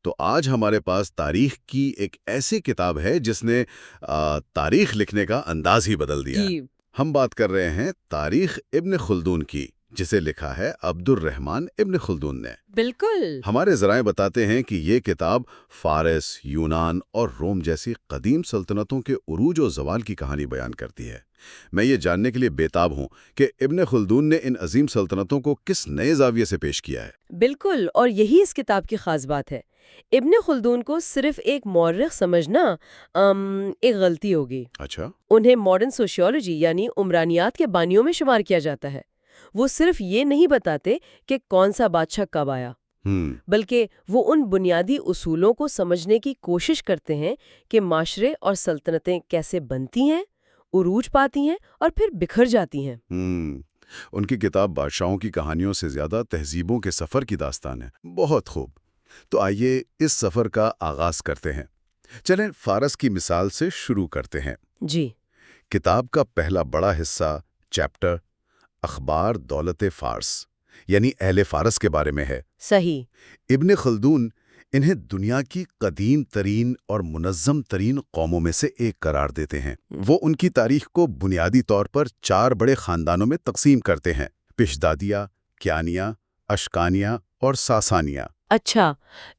تو آج ہمارے پاس تاریخ کی ایک ایسی کتاب ہے جس نے تاریخ لکھنے کا انداز ہی بدل دیا ہے۔ جی ہم بات کر رہے ہیں تاریخ ابن خلدون کی، جسے لکھا ہے عبد الرحمن ابن خلدون نے۔ بالکل۔ ہمارے ذرائع بتاتے ہیں کہ یہ کتاب فارس، یونان اور روم جیسی قدیم سلطنتوں کے عروج و زوال کی کہانی بیان کرتی ہے۔ میں یہ جاننے کے لیے بےتاب ہوں کہ ابن خلدون نے ان عظیم سلطنتوں کو کس نئے زاویے سے پیش کیا ہے۔ بالکل، اور یہی اس کتاب کی خاص بات ہے۔ ابن خلدون کو صرف ایک مورخ سمجھنا ایک غلطی ہوگی۔ اچھا۔ انہیں ماڈرن سوشیولوجی یعنی عمرانیات کے بانیوں میں شمار کیا جاتا ہے۔ وہ صرف یہ نہیں بتاتے کہ کون سا بادشاہ کب آیا، بلکہ وہ ان بنیادی اصولوں کو سمجھنے کی کوشش کرتے ہیں کہ معاشرے اور سلطنتیں کیسے بنتی ہیں، عروج پاتی ہیں اور پھر بکھر جاتی ہیں۔ ان کی کتاب بادشاہوں کی کہانیوں سے زیادہ تہذیبوں کے سفر کی داستان ہے۔ بہت خوب، تو آئیے اس سفر کا آغاز کرتے ہیں۔ چلیں فارس کی مثال سے شروع کرتے ہیں۔ جی۔ کتاب کا پہلا بڑا حصہ، چیپٹر، اخبار دولت فارس یعنی اہل فارس کے بارے میں ہے۔ صحیح۔ ابن خلدون انہیں دنیا کی قدیم ترین اور منظم ترین قوموں میں سے ایک قرار دیتے ہیں۔ وہ ان کی تاریخ کو بنیادی طور پر 4 بڑے خاندانوں میں تقسیم کرتے ہیں: پشدادیہ، کیانیہ، اشکانیہ اور ساسانیہ۔ اچھا،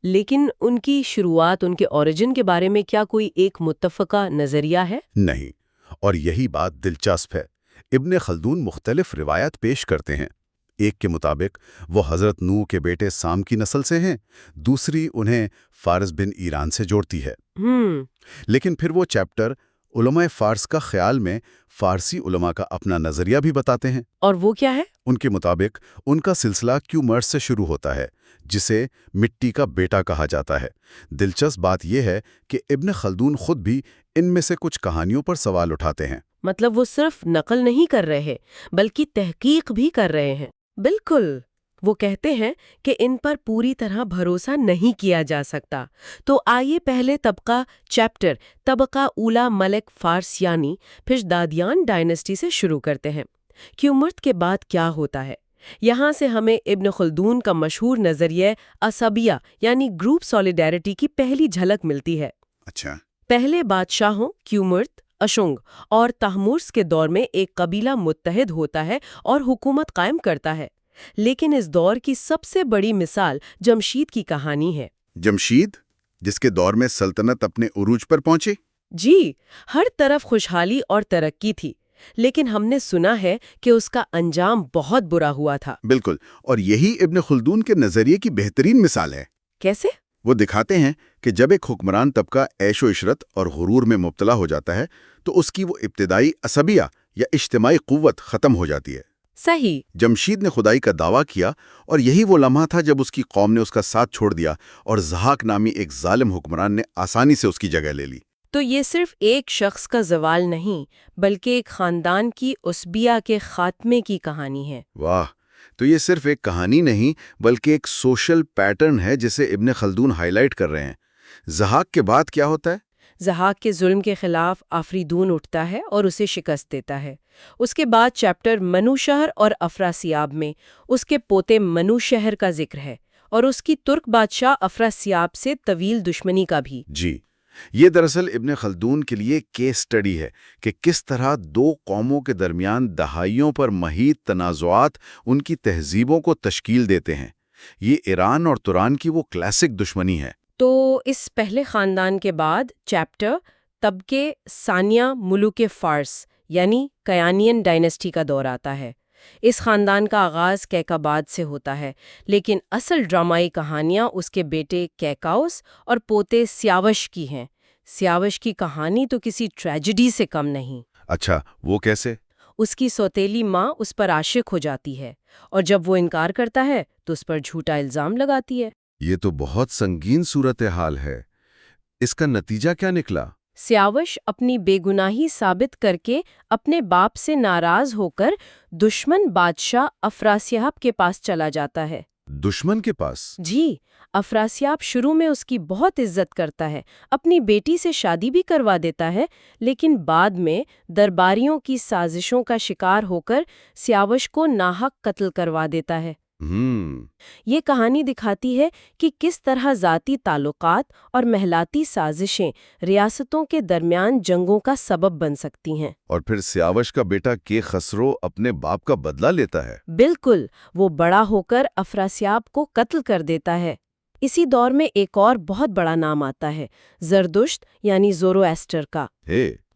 لیکن ان کی شروعات، ان کے اوریجن کے بارے میں کیا کوئی ایک متفقہ نظریہ ہے؟ نہیں، اور یہی بات دلچسپ ہے۔ ابن خلدون مختلف روایات پیش کرتے ہیں۔ ایک کے مطابق وہ حضرت نوح کے بیٹے سام کی نسل سے ہیں، دوسری انہیں فارس بن ایران سے جوڑتی ہے۔ لیکن پھر وہ چیپٹر علماء فارس کا خیال میں فارسی علماء کا اپنا نظریہ بھی بتاتے ہیں۔ اور وہ کیا ہے؟ ان کے مطابق ان کا سلسلہ کیومرس سے شروع ہوتا ہے، جسے مٹی کا بیٹا کہا جاتا ہے۔ دلچسپ بات یہ ہے کہ ابن خلدون خود بھی ان میں سے کچھ کہانیوں پر سوال اٹھاتے ہیں۔ مطلب وہ صرف نقل نہیں کر رہے بلکہ تحقیق بھی کر رہے ہیں۔ بالکل، وہ کہتے ہیں کہ ان پر پوری طرح بھروسہ نہیں کیا جا سکتا۔ تو آئیے پہلے طبقہ، چیپٹر طبقہ اولا ملک فارس یعنی پشدادیان ڈائنسٹی سے شروع کرتے ہیں۔ کیومرت کے بعد کیا ہوتا ہے؟ یہاں سے ہمیں ابن خلدون کا مشہور نظریہ عصبیہ یعنی گروپ سولیڈیرٹی کی پہلی جھلک ملتی ہے۔ اچھا۔ پہلے بادشاہوں کیومرت، اشنگ اور تحمورس کے دور میں ایک قبیلہ متحد ہوتا ہے اور حکومت قائم کرتا ہے۔ لیکن اس دور کی سب سے بڑی مثال جمشید کی کہانی ہے۔ جمشید، جس کے دور میں سلطنت اپنے عروج پر پہنچی؟ جی، ہر طرف خوشحالی اور ترقی تھی، لیکن ہم نے سنا ہے کہ اس کا انجام بہت برا ہوا تھا۔ بالکل، اور یہی ابن خلدون کے نظریے کی بہترین مثال ہے۔ کیسے؟ وہ دکھاتے ہیں کہ جب ایک حکمران طبقہ عیش و عشرت اور غرور میں مبتلا ہو جاتا ہے تو اس کی وہ ابتدائی عصبیہ یا اجتماعی قوت ختم ہو جاتی ہے۔ صحیح۔ جمشید نے خدائی کا دعویٰ کیا، اور یہی وہ لمحہ تھا جب اس کی قوم نے اس کا ساتھ چھوڑ دیا اور ضحاک نامی ایک ظالم حکمران نے آسانی سے اس کی جگہ لے لی۔ تو یہ صرف ایک شخص کا زوال نہیں بلکہ ایک خاندان کی عصبیہ کے خاتمے کی کہانی ہے۔ واہ، تو یہ صرف ایک کہانی نہیں بلکہ ایک سوشل پیٹرن ہے جسے ابن خلدون ہائی لائٹ کر رہے ہیں۔ ضحاک کے بعد کیا ہوتا ہے؟ ضحاک کے ظلم کے خلاف آفریدون اٹھتا ہے اور اسے شکست دیتا ہے۔ اس کے بعد چیپٹر منوشہر اور افراسیاب میں اس کے پوتے منوشہر کا ذکر ہے اور اس کی ترک بادشاہ افراسیاب سے طویل دشمنی کا بھی۔ جی، یہ دراصل ابن خلدون کے لیے کیس سٹڈی ہے کہ کس طرح 2 قوموں کے درمیان دہائیوں پر محیط تنازعات ان کی تہذیبوں کو تشکیل دیتے ہیں۔ یہ ایران اور تران کی وہ کلاسک دشمنی ہے۔ تو اس پہلے خاندان کے بعد چیپٹر طبقے ثانیہ ملوک فارس یعنی کیانین ڈائنسٹی کا دور آتا ہے۔ اس خاندان کا آغاز کیکاباد سے ہوتا ہے، لیکن اصل ڈرامائی کہانیاں اس کے بیٹے کیکاؤس اور پوتے سیاوش کی ہیں۔ سیاوش کی کہانی تو کسی ٹریجڈی سے کم نہیں۔ اچھا، وہ کیسے؟ اس کی سوتیلی ماں اس پر عاشق ہو جاتی ہے اور جب وہ انکار کرتا ہے تو اس پر جھوٹا الزام لگاتی ہے۔ یہ تو بہت سنگین صورتحال ہے۔ اس کا نتیجہ کیا نکلا؟ سیاوش اپنی بے گناہی ثابت کر کے اپنے باپ سے ناراض ہو کر دشمن بادشاہ افراسیاب کے پاس چلا جاتا ہے۔ دشمن کے پاس؟ جی، افراسیاب شروع میں اس کی بہت عزت کرتا ہے، اپنی بیٹی سے شادی بھی کروا دیتا ہے، لیکن بعد میں درباریوں کی سازشوں کا شکار ہو کر سیاوش کو ناحق قتل کروا دیتا ہے۔ یہ کہانی دکھاتی ہے کہ کس طرح ذاتی تعلقات اور محلاتی سازشیں ریاستوں کے درمیان جنگوں کا سبب بن سکتی ہیں۔ اور پھر سیاوش کا بیٹا کے خسرو اپنے باپ کا بدلہ لیتا ہے۔ بالکل، وہ بڑا ہو کر افراسیاب کو قتل کر دیتا ہے۔ اسی دور میں ایک اور بہت بڑا نام آتا ہے، زردشت یعنی زورواسٹر کا۔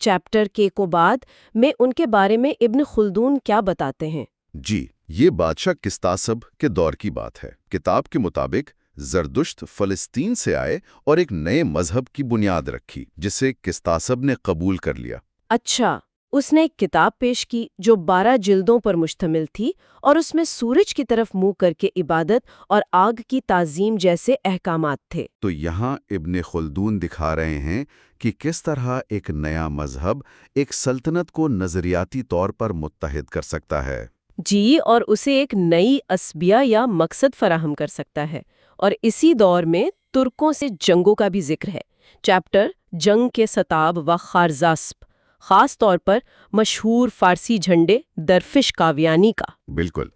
چیپٹر کے کو بعد میں ان کے بارے میں ابن خلدون کیا بتاتے ہیں؟ جی، یہ بادشاہ کستاسب کے دور کی بات ہے۔ کتاب کے مطابق زردشت فلسطین سے آئے اور ایک نئے مذہب کی بنیاد رکھی جسے کستاسب نے قبول کر لیا۔ اچھا، اس نے ایک کتاب پیش کی جو 12 جلدوں پر مشتمل تھی اور اس میں سورج کی طرف منہ کر کے عبادت اور آگ کی تعظیم جیسے احکامات تھے۔ تو یہاں ابن خلدون دکھا رہے ہیں کہ کس طرح ایک نیا مذہب ایک سلطنت کو نظریاتی طور پر متحد کر سکتا ہے۔ جی، اور اسے ایک نئی عصبیہ یا مقصد فراہم کر سکتا ہے۔ اور اسی دور میں ترکوں سے جنگوں کا بھی ذکر ہے۔ چیپٹر جنگ کے ستاب و خارزاسپ، خاص طور پر مشہور فارسی جھنڈے درفش کاویانی کا۔ بالکل،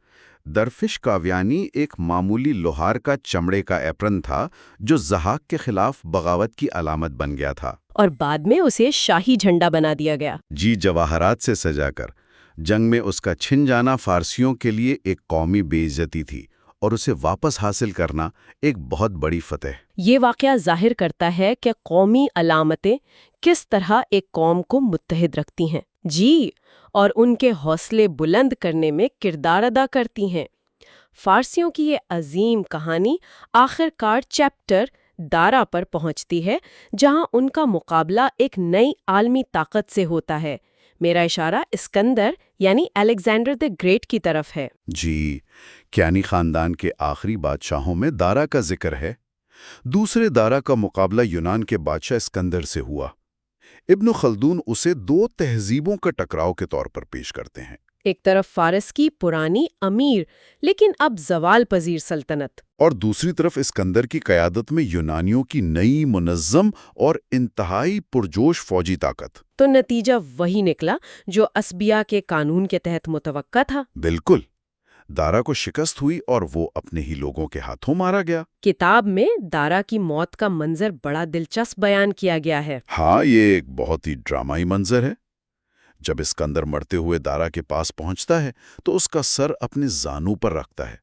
درفش کاویانی ایک معمولی لوہار کا چمڑے کا ایپرن تھا جو ضحاک کے خلاف بغاوت کی علامت بن گیا تھا، اور بعد میں اسے شاہی جھنڈا بنا دیا گیا۔ جی، جواہرات سے سجا کر۔ جنگ میں اس کا چھن جانا فارسیوں کے لیے ایک قومی بے عزتی تھی اور اسے واپس حاصل کرنا ایک بہت بڑی فتح۔ یہ واقعہ ظاہر کرتا ہے کہ قومی علامتیں کس طرح ایک قوم کو متحد رکھتی ہیں، جی، اور ان کے حوصلے بلند کرنے میں کردار ادا کرتی ہیں۔ فارسیوں کی یہ عظیم کہانی آخر کار چیپٹر دارا پر پہنچتی ہے، جہاں ان کا مقابلہ ایک نئی عالمی طاقت سے ہوتا ہے۔ میرا اشارہ اسکندر یعنی الیگزینڈر دی گریٹ کی طرف ہے۔ جی، کیانی خاندان کے آخری بادشاہوں میں دارا کا ذکر ہے۔ دوسرے دارا کا مقابلہ یونان کے بادشاہ اسکندر سے ہوا۔ ابن خلدون اسے 2 تہذیبوں کا ٹکراؤ کے طور پر پیش کرتے ہیں۔ ایک طرف فارس کی پرانی امیر لیکن اب زوال پذیر سلطنت، اور دوسری طرف اسکندر کی قیادت میں یونانیوں کی نئی منظم اور انتہائی پرجوش فوجی طاقت۔ تو نتیجہ وہی نکلا جو اسبیہ کے قانون کے تحت متوقع تھا۔ بالکل، دارا کو شکست ہوئی اور وہ اپنے ہی لوگوں کے ہاتھوں مارا گیا۔ کتاب میں دارا کی موت کا منظر بڑا دلچسپ بیان کیا گیا ہے۔ ہاں، یہ ایک بہت ہی ڈرامائی منظر ہے۔ جب اسکندر مرتے ہوئے دارا کے پاس پہنچتا ہے تو اس کا سر اپنے زانو پر رکھتا ہے،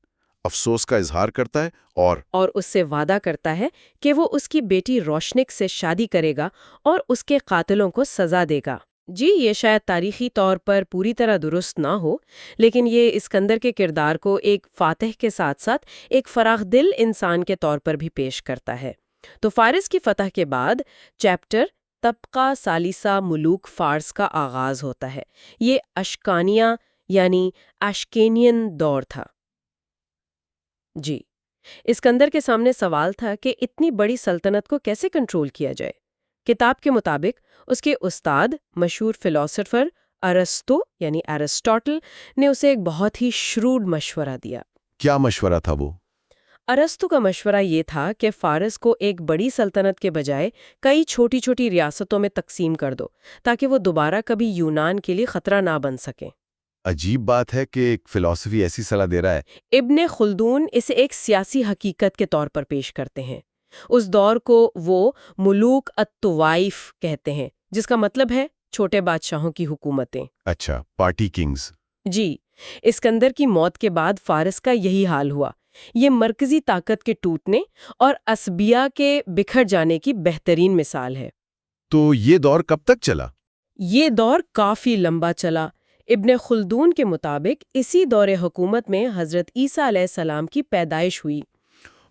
افسوس کا اظہار کرتا ہے اور اس سے وعدہ کرتا ہے کہ وہ اس کی بیٹی روشنک سے شادی کرے گا اور اس کے قاتلوں کو سزا دے گا۔ جی، یہ شاید تاریخی طور پر پوری طرح درست نہ ہو، لیکن یہ اسکندر کے کردار کو ایک فاتح کے ساتھ ساتھ ایک فراخ دل انسان کے طور پر بھی پیش کرتا ہے۔ تو فارس کی فتح کے بعد چیپٹر طبقہ ثالثہ ملوک فارس کا آغاز ہوتا ہے۔ یہ اشکانیہ یعنی اشکینین دور تھا۔ جی، اسکندر کے سامنے سوال تھا کہ اتنی بڑی سلطنت کو کیسے کنٹرول کیا جائے۔ کتاب کے مطابق اس کے استاد مشہور فلاسفر ارسطو یعنی ایرسٹاٹل نے اسے ایک بہت ہی شروڈ مشورہ دیا۔ کیا مشورہ تھا وہ؟ ارسطو کا مشورہ یہ تھا کہ فارس کو ایک بڑی سلطنت کے بجائے کئی چھوٹی چھوٹی ریاستوں میں تقسیم کر دو تاکہ وہ دوبارہ کبھی یونان کے لیے خطرہ نہ بن سکیں۔ عجیب بات ہے کہ ایک فلسفی ایسی صلاح دے رہا ہے۔ ابن خلدون اسے ایک سیاسی حقیقت کے طور پر پیش کرتے ہیں۔ اس دور کو وہ ملوک الطوائف کہتے ہیں، جس کا مطلب ہے چھوٹے بادشاہوں کی حکومتیں۔ اچھا، پارٹی کنگز۔ جی، اسکندر کی موت کے بعد فارس کا یہی حال ہوا۔ یہ مرکزی طاقت کے ٹوٹنے اور اسبیہ کے بکھر جانے کی بہترین مثال ہے۔ تو یہ دور کب تک چلا؟ یہ دور کافی لمبا چلا۔ ابن خلدون کے مطابق اسی دور حکومت میں حضرت عیسیٰ علیہ السلام کی پیدائش ہوئی۔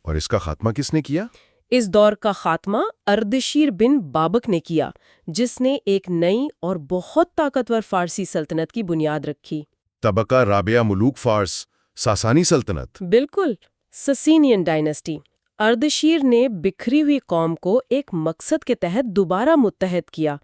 اور اس کا خاتمہ کس نے کیا؟ اس دور کا خاتمہ اردشیر بن بابک نے کیا، جس نے ایک نئی اور بہت طاقتور فارسی سلطنت کی بنیاد رکھی۔ طبقہ رابعہ ملوک فارس، ساسانی سلطنت۔ بالکل، سسینین ڈائنسٹی۔ اردشیر نے بکھری ہوئی قوم کو ایک مقصد کے تحت دوبارہ متحد کیا۔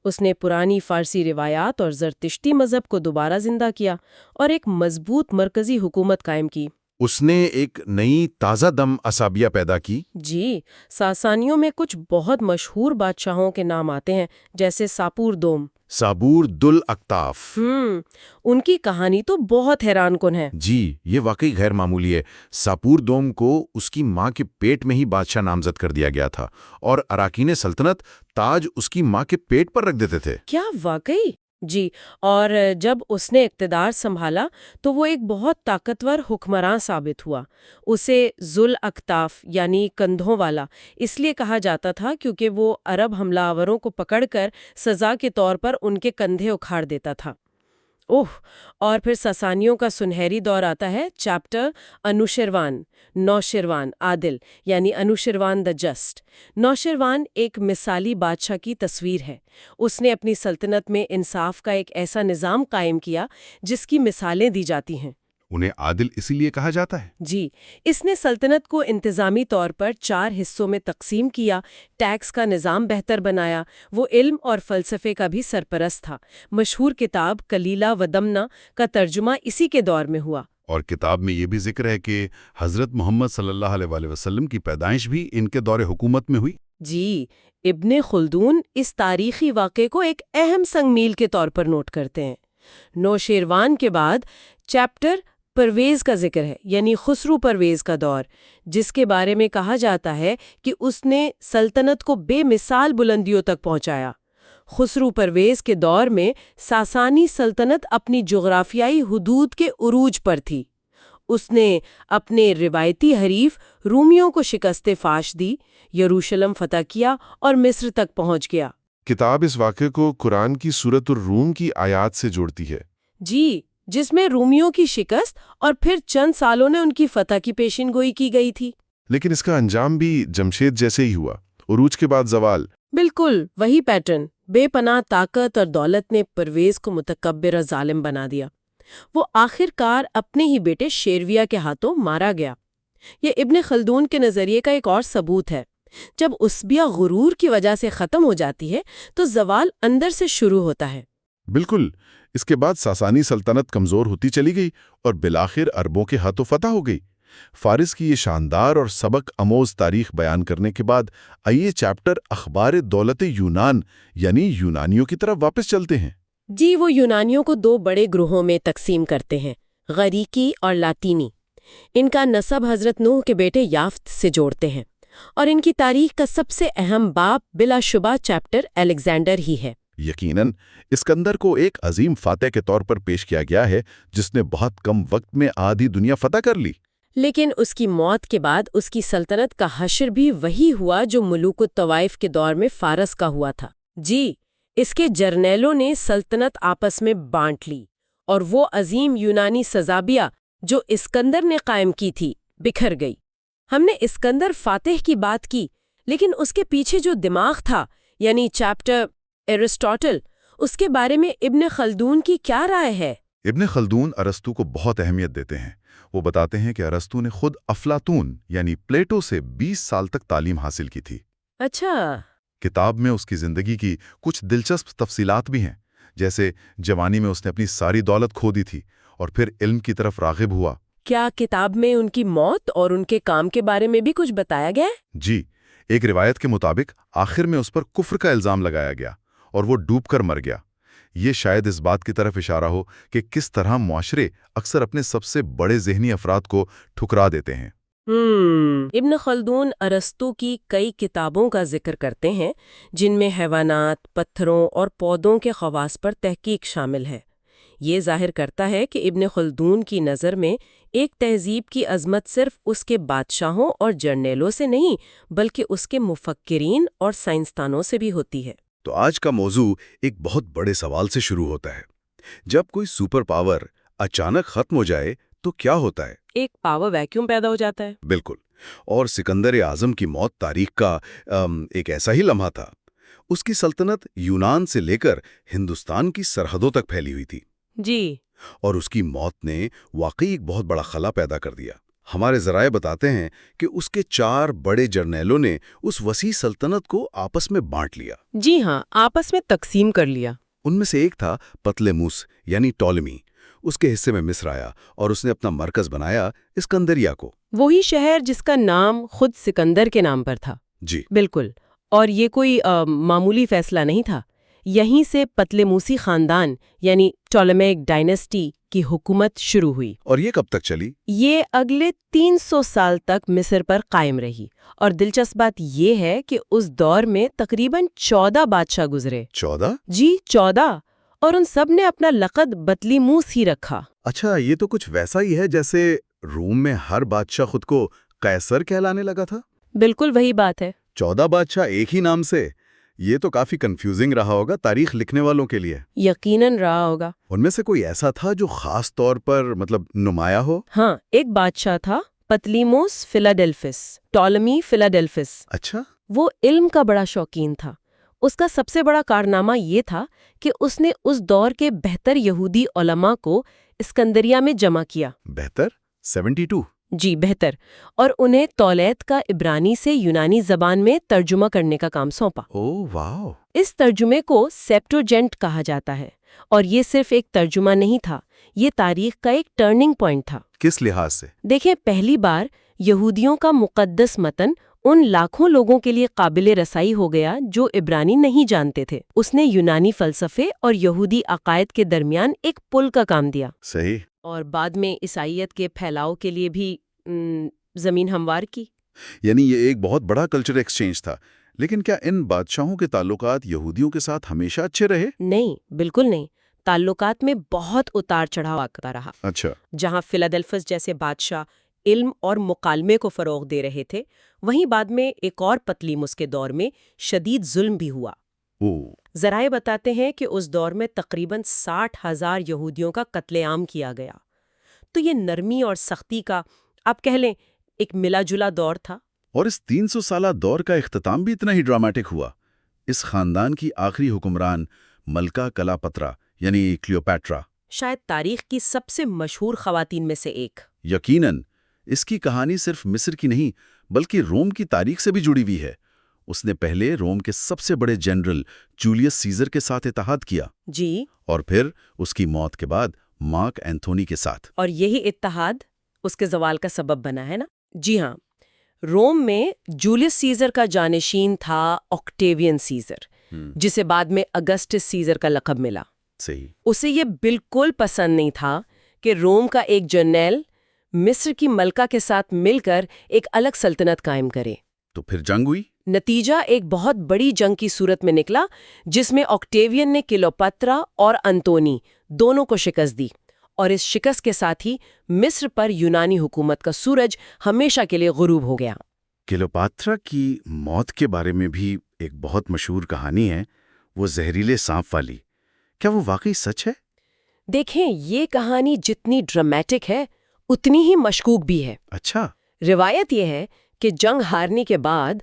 اس نے پرانی فارسی روایات اور زرتشتی مذہب کو دوبارہ زندہ کیا اور ایک مضبوط مرکزی حکومت قائم کی۔ اس نے ایک نئی تازہ دم اسابیہ پیدا کی۔ جی، ساسانیوں میں کچھ بہت مشہور بادشاہوں کے نام آتے ہیں، جیسے ساپور دوم۔ صابور دل اکتاف۔ ان کی کہانی تو بہت حیران کن ہے۔ جی، یہ واقعی غیر معمولی ہے۔ ساپور دوم کو اس کی ماں کے پیٹ میں ہی بادشاہ نامزد کر دیا گیا تھا، اور اراکین سلطنت تاج اس کی ماں کے پیٹ پر رکھ دیتے تھے۔ کیا واقعی؟ جی، اور جب اس نے اقتدار سنبھالا تو وہ ایک بہت طاقتور حکمراں ثابت ہوا۔ اسے ذل اکتاف یعنی کندھوں والا اس لیے کہا جاتا تھا کیونکہ وہ عرب حملہ آوروں کو پکڑ کر سزا کے طور پر ان کے کندھے اکھاڑ دیتا تھا۔ اور پھر ساسانیوں کا سنہری دور آتا ہے، چیپٹر انوشروان، نوشروان عادل یعنی انوشروان دا جسٹ۔ نوشروان ایک مثالی بادشاہ کی تصویر ہے۔ اس نے اپنی سلطنت میں انصاف کا ایک ایسا نظام قائم کیا جس کی مثالیں دی جاتی ہیں۔ انہیں عادل اسی لیے کہا جاتا ہے؟ جی، اس نے سلطنت کو انتظامی طور پر 4 حصوں میں تقسیم کیا، ٹیکس کا نظام بہتر بنایا، وہ علم اور فلسفے کا بھی سرپرست تھا۔ مشہور کتاب کلیلہ و دمنہ کا ترجمہ اسی کے دور میں ہوا۔ اور کتاب میں یہ بھی ذکر ہے کہ حضرت محمد صلی اللہ علیہ وآلہ وسلم کی پیدائش بھی ان کے دور حکومت میں ہوئی۔ جی، ابن خلدون اس تاریخی واقعے کو ایک اہم سنگ میل کے طور پر نوٹ کرتے ہیں۔ نوشیروان کے بعد چیپٹر پرویز کا ذکر ہے، یعنی خسرو پرویز کا دور، جس کے بارے میں کہا جاتا ہے کہ اس نے سلطنت کو بے مثال بلندیوں تک پہنچایا۔ خسرو پرویز کے دور میں ساسانی سلطنت اپنی جغرافیائی حدود کے عروج پر تھی۔ اس نے اپنے روایتی حریف رومیوں کو شکست فاش دی، یروشلم فتح کیا اور مصر تک پہنچ گیا۔ کتاب اس واقعے کو قرآن کی سورۃ الروم کی آیات سے جوڑتی ہے۔ جی، جس میں رومیوں کی شکست اور پھر چند سالوں نے ان کی فتح کی پیشین گوئی کی گئی تھی۔ لیکن اس کا انجام بھی جمشید جیسے ہی ہوا، عروج کے بعد زوال۔ بالکل وہی پیٹرن۔ بے پناہ طاقت اور دولت نے پرویز کو متکبر اور ظالم بنا دیا۔ وہ آخر کار اپنے ہی بیٹے شیرویہ کے ہاتھوں مارا گیا۔ یہ ابن خلدون کے نظریے کا ایک اور ثبوت ہے۔ جب عصبیہ غرور کی وجہ سے ختم ہو جاتی ہے تو زوال اندر سے شروع ہوتا ہے۔ بالکل، اس کے بعد ساسانی سلطنت کمزور ہوتی چلی گئی اور بالآخر عربوں کے ہاتھوں فتح ہو گئی۔ فارس کی یہ شاندار اور سبق آموز تاریخ بیان کرنے کے بعد آئیے چیپٹر اخبار دولت یونان یعنی یونانیوں کی طرف واپس چلتے ہیں۔ جی، وہ یونانیوں کو 2 بڑے گروہوں میں تقسیم کرتے ہیں، غریکی اور لاطینی۔ ان کا نسب حضرت نوح کے بیٹے یافت سے جوڑتے ہیں، اور ان کی تاریخ کا سب سے اہم باب بلا شبہ چیپٹر الیگزینڈر ہی ہے۔ یقیناً اسکندر کو ایک عظیم فاتح کے طور پر پیش کیا گیا ہے جس نے بہت کم وقت میں آدھی دنیا فتح کر لی۔ لیکن اس کی موت کے بعد اس کی سلطنت کا حشر بھی وہی ہوا جو ملوک الطوائف کے دور میں فارس کا ہوا تھا۔ جی، اس کے جرنیلوں نے سلطنت آپس میں بانٹ لی، اور وہ عظیم یونانی سزابیہ جو اسکندر نے قائم کی تھی بکھر گئی۔ ہم نے اسکندر فاتح کی بات کی، لیکن اس کے پیچھے جو دماغ تھا، یعنی چیپٹر ایرسٹوٹل، اس کے بارے میں ابن خلدون کی کیا رائے ہے؟ ابن خلدون ارسطو کو بہت اہمیت دیتے ہیں۔ وہ بتاتے ہیں کہ ارسطو نے خود افلاطون یعنی پلیٹو سے 20 سال تک تعلیم حاصل کی تھی۔ اچھا۔ کتاب میں اس کی زندگی کی کچھ دلچسپ تفصیلات بھی ہیں، جیسے جوانی میں اس نے اپنی ساری دولت کھو دی تھی اور پھر علم کی طرف راغب ہوا۔ کیا کتاب میں ان کی موت اور ان کے کام کے بارے میں بھی کچھ بتایا گیا ہے؟ جی، ایک روایت کے مطابق آخر میں اس پر کفر کا الزام لگایا گیا اور وہ ڈوب کر مر گیا۔ یہ شاید اس بات کی طرف اشارہ ہو کہ کس طرح معاشرے اکثر اپنے سب سے بڑے ذہنی افراد کو ٹھکرا دیتے ہیں۔ ابن خلدون ارسطو کی کئی کتابوں کا ذکر کرتے ہیں جن میں حیوانات، پتھروں اور پودوں کے خواص پر تحقیق شامل ہے۔ یہ ظاہر کرتا ہے کہ ابن خلدون کی نظر میں ایک تہذیب کی عظمت صرف اس کے بادشاہوں اور جرنیلوں سے نہیں بلکہ اس کے مفکرین اور سائنسدانوں سے بھی ہوتی ہے۔ تو آج کا موضوع ایک بہت بڑے سوال سے شروع ہوتا ہے۔ جب کوئی سپر پاور اچانک ختم ہو جائے تو کیا ہوتا ہے؟ ایک پاور ویکیوم پیدا ہو جاتا ہے۔ بالکل، اور سکندر اعظم کی موت تاریخ کا ایک ایسا ہی لمحہ تھا۔ اس کی سلطنت یونان سے لے کر ہندوستان کی سرحدوں تک پھیلی ہوئی تھی۔ جی، اور اس کی موت نے واقعی ایک بہت بڑا خلا پیدا کر دیا۔ ہمارے ذرائع بتاتے ہیں کہ اس کے 4 بڑے جرنیلوں نے اس وسیع سلطنت کو آپس میں بانٹ لیا۔ جی ہاں، آپس میں تقسیم کر لیا۔ ان میں سے ایک تھا پتلےموس یعنی ٹولمی۔ اس کے حصے میں مصر آیا اور اس نے اپنا مرکز بنایا اسکندریہ کو۔ وہی شہر جس کا نام خود سکندر کے نام پر تھا۔ جی بالکل، اور یہ کوئی معمولی فیصلہ نہیں تھا۔ یہیں سے پتلیموسی خاندان یعنی ٹولمیک ڈائنیسٹی کی حکومت شروع ہوئی، اور یہ کب تک چلی؟ یہ اگلے 300 سال تک مصر پر قائم رہی، اور دلچسپ بات یہ ہے کہ اس دور میں تقریباً 14 بادشاہ گزرے۔ 14؟ جی 14، اور ان سب نے اپنا لقب بطلیموس ہی رکھا۔ اچھا، یہ تو کچھ ویسا ہی ہے جیسے روم میں ہر بادشاہ خود کو قیصر کہلانے لگا تھا۔ بالکل وہی بات ہے۔ 14 بادشاہ ایک ہی نام سے، یہ تو کافی کنفیوزنگ رہا ہوگا تاریخ لکھنے والوں کے لیے۔ یقیناً رہا ہوگا۔ ان میں سے کوئی ایسا تھا جو خاص طور پر نمایاں ہو؟ ہاں، ایک بادشاہ تھا پتلیموس فیلاڈیلفس، ٹولمی فیلاڈیلفس۔ اچھا۔ وہ علم کا بڑا شوقین تھا۔ اس کا سب سے بڑا کارنامہ یہ تھا کہ اس نے اس دور کے بہتر یہودی علماء کو اسکندریہ میں جمع کیا۔ بہتر؟ 72؟ جی بہتر، اور انہیں تولیت کا عبرانی سے یونانی زبان میں ترجمہ کرنے کا کام سونپا۔ اوہ واو! اس ترجمے کو سیپٹوجینٹ کہا جاتا ہے، اور یہ صرف ایک ترجمہ نہیں تھا، یہ تاریخ کا ایک ٹرننگ پوائنٹ تھا۔ کس لحاظ سے؟ دیکھیں، پہلی بار یہودیوں کا مقدس متن ان لاکھوں لوگوں کے لیے قابل رسائی ہو گیا جو عبرانی نہیں جانتے تھے۔ اس نے یونانی فلسفے اور یہودی عقائد کے درمیان ایک پل کا کام دیا۔ صحیح۔ اور بعد میں عیسائیت کے پھیلاؤ کے لیے بھی زمین ہموار کی۔ یعنی یہ ایک بہت بڑا کلچر ایکسچینج تھا۔ لیکن کیا ان بادشاہوں کے تعلقات یہودیوں کے ساتھ ہمیشہ اچھے رہے؟ نہیں، بالکل نہیں۔ تعلقات میں بہت اتار چڑھاؤ آتا رہا۔ اچھا۔ جہاں فیلاڈیلفس جیسے بادشاہ علم اور مکالمے کو فروغ دے رہے تھے، وہیں بعد میں ایک اور پتلیموس کے دور میں شدید ظلم بھی ہوا۔ ذرائع بتاتے ہیں کہ اس دور میں تقریباً 60,000 یہودیوں کا قتل عام کیا گیا۔ تو یہ نرمی اور سختی کا آپ کہہ لیں ایک ملا جلا دور تھا۔ اور اس 300 سالہ دور کا اختتام بھی اتنا ہی ڈراماٹک ہوا۔ اس خاندان کی آخری حکمران ملکہ کلاپترا یعنی کلیوپیٹرا، شاید تاریخ کی سب سے مشہور خواتین میں سے ایک۔ یقیناً اس کی کہانی صرف مصر کی نہیں بلکہ روم کی تاریخ سے بھی جڑی ہوئی ہے۔ اس نے پہلے روم کے سب سے بڑے جنرل جولیس سیزر کے ساتھ اتحاد کیا، جی، اور پھر اس کی موت کے بعد مارک اینتھونی کے ساتھ۔ اور یہی اتحاد اس کے زوال کا سبب بنا ہے نا؟ جی ہاں، روم میں جولیس سیزر کا جانشین تھا آکٹیوین سیزر، جسے بعد میں اگسٹس سیزر کا لقب ملا۔ صحیح۔ اسے یہ بالکل پسند نہیں تھا کہ روم کا ایک جرنیل مصر کی ملکہ کے ساتھ مل کر ایک الگ سلطنت قائم کرے۔ تو پھر جنگ ہوئی؟ نتیجہ ایک بہت بڑی جنگ کی صورت میں نکلا، جس میں آکٹیوین نے کلیوپاترا اور انتونی دونوں کو شکست دی، اور اس شکست کے ساتھ ہی مصر پر یونانی حکومت کا سورج ہمیشہ کے لیے غروب ہو گیا۔ کلیوپاترا کی موت کے بارے میں بھی ایک بہت مشہور کہانی ہے، وہ زہریلے سانپ والی۔ کیا وہ واقعی سچ ہے؟ دیکھیں، یہ کہانی جتنی ڈرامیٹک ہے اتنی ہی مشکوک بھی ہے۔ اچھا۔ روایت یہ ہے کہ جنگ ہارنے کے بعد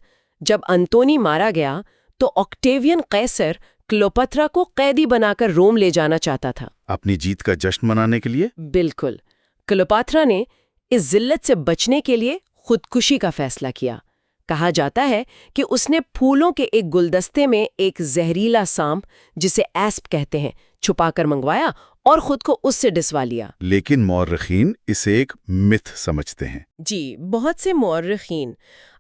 جب انتونی مارا گیا تو آکٹیوین قیصر کلیوپاترا کو قیدی بنا کر روم لے جانا چاہتا تھا۔ اپنی جیت کا جشن منانے کے لیے؟ بالکل۔ کلیوپاترا نے اس ذلت سے بچنے کے لیے خودکشی کا فیصلہ کیا۔ کہا جاتا ہے کہ اس نے پھولوں کے ایک گلدستے میں ایک زہریلا سانپ جسے ایسپ کہتے ہیں چھپا کر منگوایا اور خود کو اس سے ڈسوا لیا۔ لیکن مورخین اسے ایک متھ سمجھتے ہیں۔ جی، بہت سے مورخین۔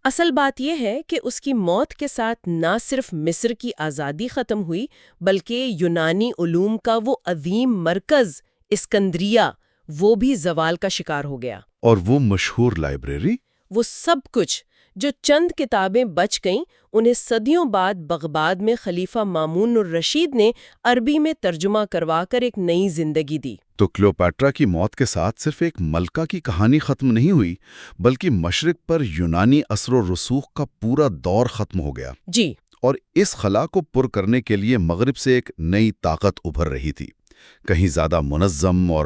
اصل بات یہ ہے کہ اس کی موت کے ساتھ نہ صرف مصر کی آزادی ختم ہوئی بلکہ یونانی علوم کا وہ عظیم مرکز اسکندریہ وہ بھی زوال کا شکار ہو گیا۔ اور وہ مشہور لائبریری؟ وہ سب کچھ جو چند کتابیں بچ گئیں انہیں صدیوں بعد بغداد میں خلیفہ مامون الرشید نے عربی میں ترجمہ کروا کر ایک نئی زندگی دی۔ تو کلیوپیٹرا کی موت کے ساتھ صرف ایک ملکہ کی کہانی ختم نہیں ہوئی بلکہ مشرق پر یونانی اثر و رسوخ کا پورا دور ختم ہو گیا۔ جی، اور اس خلا کو پر کرنے کے لیے مغرب سے ایک نئی طاقت ابھر رہی تھی، کہیں زیادہ منظم اور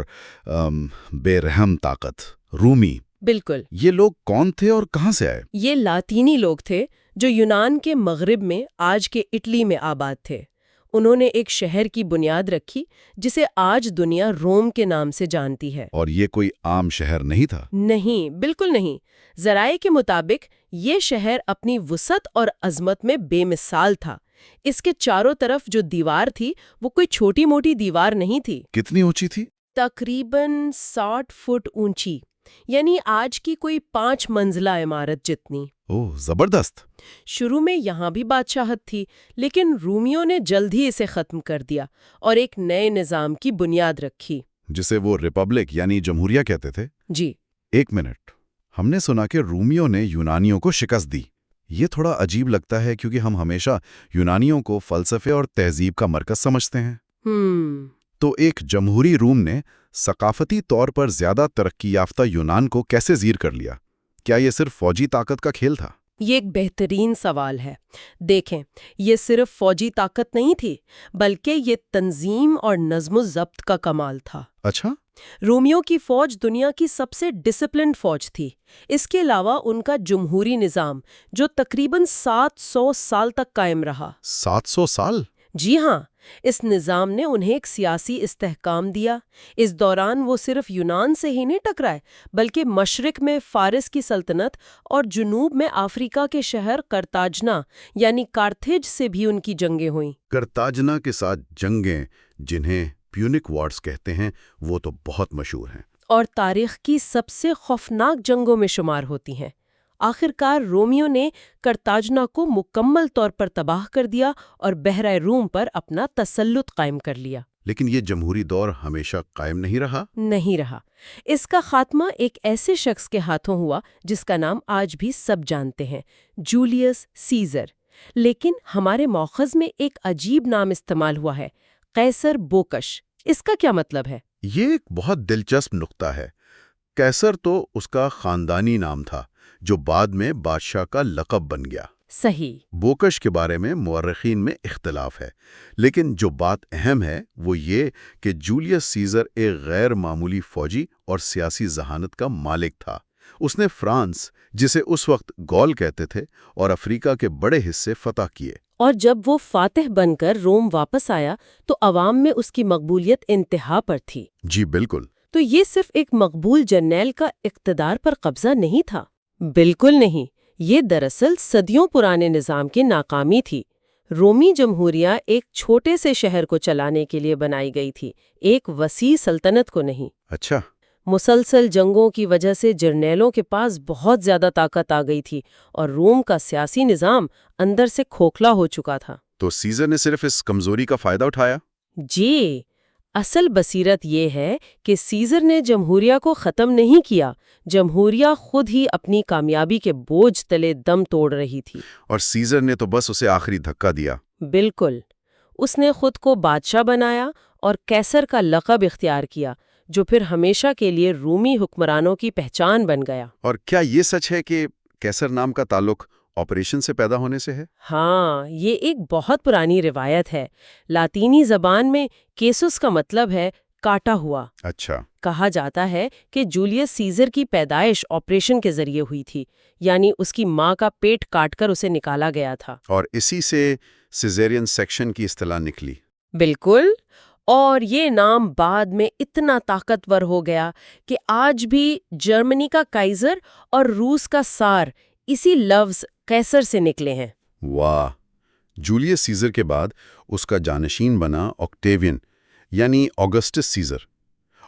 بے رحم طاقت، رومی۔ بالکل۔ یہ لوگ کون تھے اور کہاں سے آئے؟ یہ لاطینی لوگ تھے جو یونان کے مغرب میں آج کے اٹلی میں آباد تھے۔ انہوں نے ایک شہر کی بنیاد رکھی جسے آج دنیا روم کے نام سے جانتی ہے۔ اور یہ کوئی عام شہر نہیں تھا؟ نہیں، بالکل نہیں۔ ذرائع کے مطابق یہ شہر اپنی وسعت اور عظمت میں بے مثال تھا۔ اس کے چاروں طرف جو دیوار تھی وہ کوئی چھوٹی موٹی دیوار نہیں تھی۔ کتنی اونچی تھی؟ تقریباً 60 فٹ اونچی، یعنی آج کی کوئی 5 منزلہ عمارت جتنی۔ اوہ زبردست۔ شروع میں یہاں بھی بادشاہت تھی، لیکن رومیوں نے جلد ہی اسے ختم کر دیا اور ایک نئے نظام کی بنیاد رکھی۔ جسے وہ ریپبلک یعنی جمہوریہ کہتے تھے۔ جی، ایک منٹ، ہم نے سنا کہ رومیوں نے یونانیوں کو شکست دی۔ یہ تھوڑا عجیب لگتا ہے کیونکہ ہم ہمیشہ یونانیوں کو فلسفے اور تہذیب کا مرکز سمجھتے ہیں۔ تو ایک جمہوری روم نے ثقافتی طور پر زیادہ ترقی یافتہ یونان کو کیسے زیر کر لیا؟ کیا یہ صرف فوجی طاقت کا کھیل تھا؟ یہ ایک بہترین سوال ہے۔ دیکھیں، یہ صرف فوجی طاقت نہیں تھی، بلکہ یہ تنظیم اور نظم و ضبط کا کمال تھا۔ اچھا، رومیوں کی فوج دنیا کی سب سے ڈسپلنڈ فوج تھی۔ اس کے علاوہ ان کا جمہوری نظام جو تقریباً 700 سال تک قائم رہا۔ 700 سال؟ جی ہاں، اس نظام نے انہیں ایک سیاسی استحکام دیا۔ اس دوران وہ صرف یونان سے ہی نہیں ٹکرائے، بلکہ مشرق میں فارس کی سلطنت اور جنوب میں افریقہ کے شہر قرطاجنہ یعنی کارتھیج سے بھی ان کی جنگیں ہوئیں۔ قرطاجنہ کے ساتھ جنگیں، جنہیں پیونک وارز کہتے ہیں، وہ تو بہت مشہور ہیں اور تاریخ کی سب سے خوفناک جنگوں میں شمار ہوتی ہیں۔ آخرکار رومیوں نے قرطاجنہ کو مکمل طور پر تباہ کر دیا اور بحرۂ روم پر اپنا تسلط قائم کر لیا۔ لیکن یہ جمہوری دور ہمیشہ قائم نہیں رہا۔ نہیں رہا۔ اس کا خاتمہ ایک ایسے شخص کے ہاتھوں ہوا جس کا نام آج بھی سب جانتے ہیں، جولیس سیزر۔ لیکن ہمارے مؤخذ میں ایک عجیب نام استعمال ہوا ہے، قیصر بوکش۔ اس کا کیا مطلب ہے؟ یہ ایک بہت دلچسپ نقطہ ہے۔ قیصر تو اس کا خاندانی نام تھا جو بعد میں بادشاہ کا لقب بن گیا۔ صحیح۔ بوکش کے بارے میں مورخین میں اختلاف ہے، لیکن جو بات اہم ہے وہ یہ کہ جولیس سیزر ایک غیر معمولی فوجی اور سیاسی ذہانت کا مالک تھا۔ اس نے فرانس، جسے اس وقت گول کہتے تھے، اور افریقہ کے بڑے حصے فتح کیے۔ اور جب وہ فاتح بن کر روم واپس آیا تو عوام میں اس کی مقبولیت انتہا پر تھی۔ جی بالکل۔ تو یہ صرف ایک مقبول جرنیل کا اقتدار پر قبضہ نہیں تھا۔ بالکل نہیں، یہ دراصل صدیوں پرانے نظام کی ناکامی تھی۔ رومی جمہوریہ ایک چھوٹے سے شہر کو چلانے کے لیے بنائی گئی تھی، ایک وسیع سلطنت کو نہیں۔ اچھا۔ مسلسل جنگوں کی وجہ سے جرنیلوں کے پاس بہت زیادہ طاقت آ گئی تھی اور روم کا سیاسی نظام اندر سے کھوکھلا ہو چکا تھا۔ تو سیزر نے صرف اس کمزوری کا فائدہ اٹھایا؟ جی، اصل بصیرت یہ ہے کہ سیزر نے جمہوریہ کو ختم نہیں کیا، جمہوریہ خود ہی اپنی کامیابی کے بوجھ تلے دم توڑ رہی تھی۔ اور سیزر نے تو بس اسے آخری دھکا دیا۔ بالکل، اس نے خود کو بادشاہ بنایا اور قیصر کا لقب اختیار کیا، جو پھر ہمیشہ کے لیے رومی حکمرانوں کی پہچان بن گیا۔ اور کیا یہ سچ ہے کہ قیصر نام کا تعلق آپریشن سے پیدا ہونے سے ہے؟ ہاں، یہ ایک بہت پرانی روایت ہے۔ لاطینی زبان میں کیسس کا مطلب ہے کاٹا ہوا۔ اچھا۔ کہا جاتا ہے کہ جولیس سیزر کی پیدائش آپریشن کے ذریعے ہوئی تھی، یعنی اس کی ماں کا پیٹ کاٹ کر اسے نکالا گیا تھا۔ اور اسی سے سیزیرین سیکشن کی اصطلاح نکلی۔ بالکل، اور یہ نام بعد میں اتنا طاقتور ہو گیا کہ آج بھی جرمنی کا کائزر اور روس کا سار اسی لفظ قیصر سے نکلے ہیں۔ واہ! جولیس سیزر کے بعد اس کا جانشین بنا آکٹیوین یعنی آگسٹس سیزر،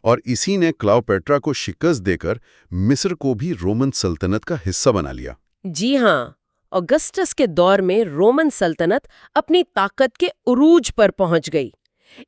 اور اسی نے کلاؤپیٹرا کو شکست دے کر مصر کو بھی رومن سلطنت کا حصہ بنا لیا۔ جی ہاں، آگسٹس کے دور میں رومن سلطنت اپنی طاقت کے عروج پر پہنچ گئی۔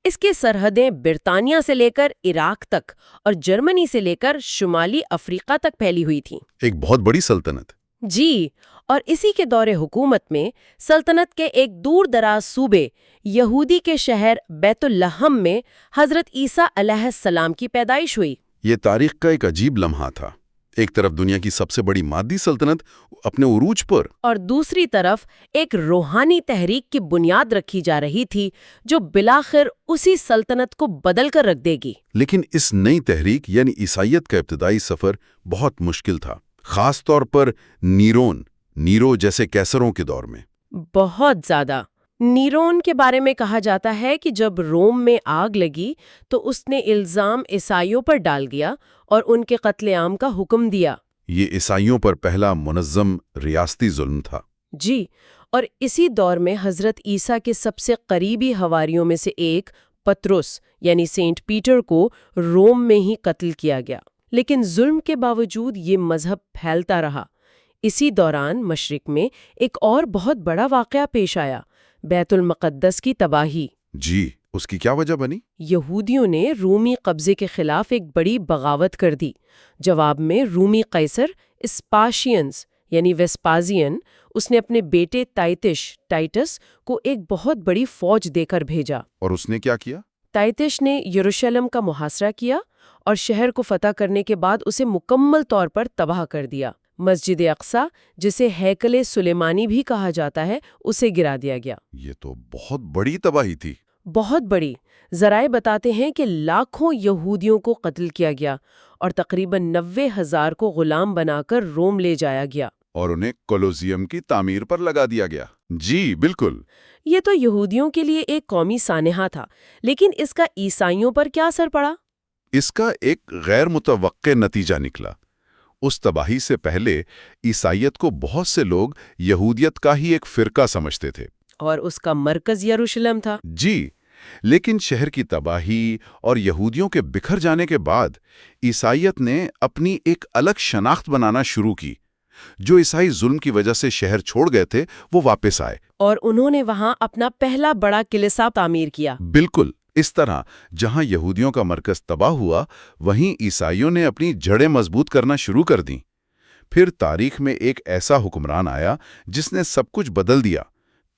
اس کی سرحدیں برطانیہ سے لے کر عراق تک اور جرمنی سے لے کر شمالی افریقہ تک پھیلی ہوئی تھیں۔ ایک بہت بڑی سلطنت۔ جی، اور اسی کے دور حکومت میں سلطنت کے ایک دور دراز صوبے یہودی کے شہر بیت اللحم میں حضرت عیسیٰ علیہ السلام کی پیدائش ہوئی۔ یہ تاریخ کا ایک عجیب لمحہ تھا۔ ایک طرف دنیا کی سب سے بڑی مادی سلطنت اپنے عروج پر، اور دوسری طرف ایک روحانی تحریک کی بنیاد رکھی جا رہی تھی جو بالآخر اسی سلطنت کو بدل کر رکھ دے گی۔ لیکن اس نئی تحریک یعنی عیسائیت کا ابتدائی سفر بہت مشکل تھا، خاص طور پر نیرو جیسے قیصروں کے دور میں۔ بہت زیادہ۔ نیرون کے بارے میں کہا جاتا ہے کہ جب روم میں آگ لگی تو اس نے الزام عیسائیوں پر ڈال دیا اور ان کے قتل عام کا حکم دیا۔ یہ عیسائیوں پر پہلا منظم ریاستی ظلم تھا۔ جی، اور اسی دور میں حضرت عیسیٰ کے سب سے قریبی حواریوں میں سے ایک پطرس یعنی سینٹ پیٹر کو روم میں ہی قتل کیا گیا۔ لیکن ظلم کے باوجود یہ مذہب پھیلتا رہا۔ اسی دوران مشرق میں ایک اور بہت بڑا واقعہ پیش آیا، بیت المقدس کی تباہی۔ جی، اس کی کیا وجہ بنی؟ یہودیوں نے رومی قبضے کے خلاف ایک بڑی بغاوت کر دی۔ جواب میں رومی قیصر اسپاشینز یعنی ویسپازین، اس نے اپنے بیٹے ٹائٹس کو ایک بہت بڑی فوج دے کر بھیجا۔ اور اس نے کیا کیا؟ ٹائٹس نے یروشلم کا محاصرہ کیا اور شہر کو فتح کرنے کے بعد اسے مکمل طور پر تباہ کر دیا۔ مسجد اقصیٰ، جسے ہیکل سلیمانی بھی کہا جاتا ہے، اسے گرا دیا گیا۔ یہ تو بہت بڑی تباہی تھی۔ بہت بڑی۔ ذرائع بتاتے ہیں کہ لاکھوں یہودیوں کو قتل کیا گیا اور تقریباً 90,000 کو غلام بنا کر روم لے جایا گیا۔ اور انہیں کولوسیم کی تعمیر پر لگا دیا گیا۔ جی بالکل۔ یہ تو یہودیوں کے لیے ایک قومی سانحہ تھا، لیکن اس کا عیسائیوں پر کیا اثر پڑا؟ اس کا ایک غیر متوقع نتیجہ نکلا۔ اس تباہی سے پہلے عیسائیت کو بہت سے لوگ یہودیت کا ہی ایک فرقہ سمجھتے تھے، اور اس کا مرکز یروشلم تھا۔ جی، لیکن شہر کی تباہی اور یہودیوں کے بکھر جانے کے بعد عیسائیت نے اپنی ایک الگ شناخت بنانا شروع کی۔ جو عیسائی ظلم کی وجہ سے شہر چھوڑ گئے تھے وہ واپس آئے اور انہوں نے وہاں اپنا پہلا بڑا کلیسا تعمیر کیا۔ بالکل اس طرح جہاں یہودیوں کا مرکز تباہ ہوا، وہیں عیسائیوں نے اپنی جڑیں مضبوط کرنا شروع کر دیں۔ پھر تاریخ میں ایک ایسا حکمران آیا جس نے سب کچھ بدل دیا،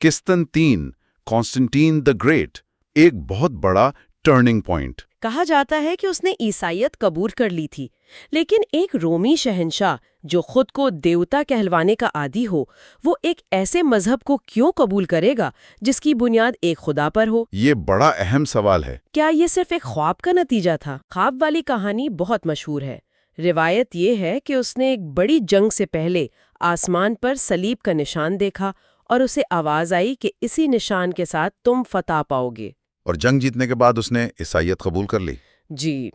کانسٹنٹین دی گریٹ، ایک بہت بڑا ٹرننگ پوائنٹ۔ کہا جاتا ہے کہ اس نے عیسائیت قبول کر لی تھی، لیکن ایک رومی شہنشاہ جو خود کو دیوتا کہلوانے کا عادی ہو، وہ ایک ایسے مذہب کو کیوں قبول کرے گا جس کی بنیاد ایک خدا پر ہو؟ یہ بڑا اہم سوال ہے۔ کیا یہ صرف ایک خواب کا نتیجہ تھا؟ خواب والی کہانی بہت مشہور ہے۔ روایت یہ ہے کہ اس نے ایک بڑی جنگ سے پہلے آسمان پر صلیب کا نشان دیکھا اور اسے آواز آئی کہ اسی نشان کے ساتھ تم فتح پاؤ گے۔ اور جنگ جیتنے کے بعد اس نے عیسائیت قبول کر لی۔ جی،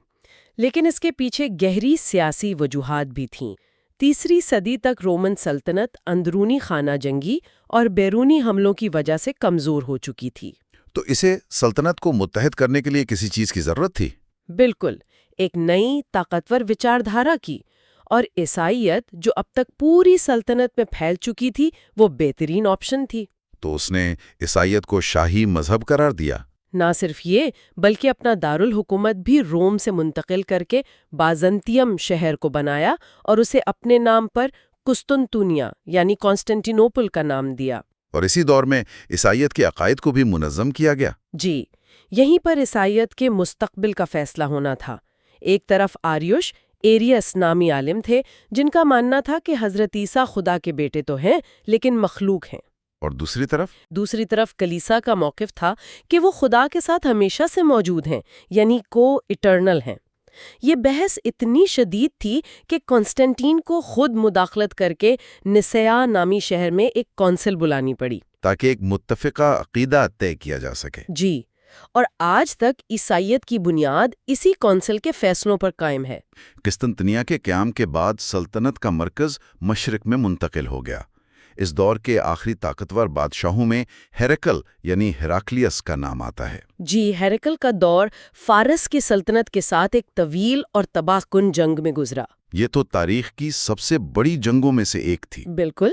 لیکن اس کے پیچھے گہری سیاسی وجوہات بھی تھیں۔ 3 صدی تک رومن سلطنت اندرونی خانہ جنگی اور بیرونی حملوں کی وجہ سے کمزور ہو چکی تھی۔ تو اسے سلطنت کو متحد کرنے کے لیے کسی چیز کی ضرورت تھی؟ بالکل، ایک نئی طاقتور وچاردھارا کی، اور عیسائیت جو اب تک پوری سلطنت میں پھیل چکی تھی وہ بہترین آپشن تھی۔ تو اس نے عیسائیت کو شاہی مذہب قرار دیا۔ نہ صرف یہ بلکہ اپنا دارالحکومت بھی روم سے منتقل کر کے بازنطیم شہر کو بنایا اور اسے اپنے نام پر قسطنطنیہ یعنی کانسٹنٹینوپل کا نام دیا۔ اور اسی دور میں عیسائیت کے عقائد کو بھی منظم کیا گیا۔ جی، یہیں پر عیسائیت کے مستقبل کا فیصلہ ہونا تھا۔ ایک طرف ایریس نامی عالم تھے جن کا ماننا تھا کہ حضرت عیسیٰ خدا کے بیٹے تو ہیں لیکن مخلوق ہیں، اور دوسری طرف کلیسا کا موقف تھا کہ وہ خدا کے ساتھ ہمیشہ سے موجود ہیں، یعنی کو ایٹرنل ہیں۔ یہ بحث اتنی شدید تھی کہ کانسٹنٹین کو خود مداخلت کر کے نسیا نامی شہر میں ایک کونسل بلانی پڑی تاکہ ایک متفقہ عقیدہ طے کیا جا سکے۔ جی، اور آج تک عیسائیت کی بنیاد اسی کونسل کے فیصلوں پر قائم ہے۔ قسطنطنیہ کے قیام کے بعد سلطنت کا مرکز مشرق میں منتقل ہو گیا۔ اس دور کے آخری طاقتور بادشاہوں میں ہیرکل یعنی ہیراکلیس کا نام آتا ہے۔ جی، ہیرکل کا دور فارس کی سلطنت کے ساتھ ایک طویل اور تباہ کن جنگ میں گزرا۔ یہ تو تاریخ کی سب سے بڑی جنگوں میں سے ایک تھی۔ بالکل،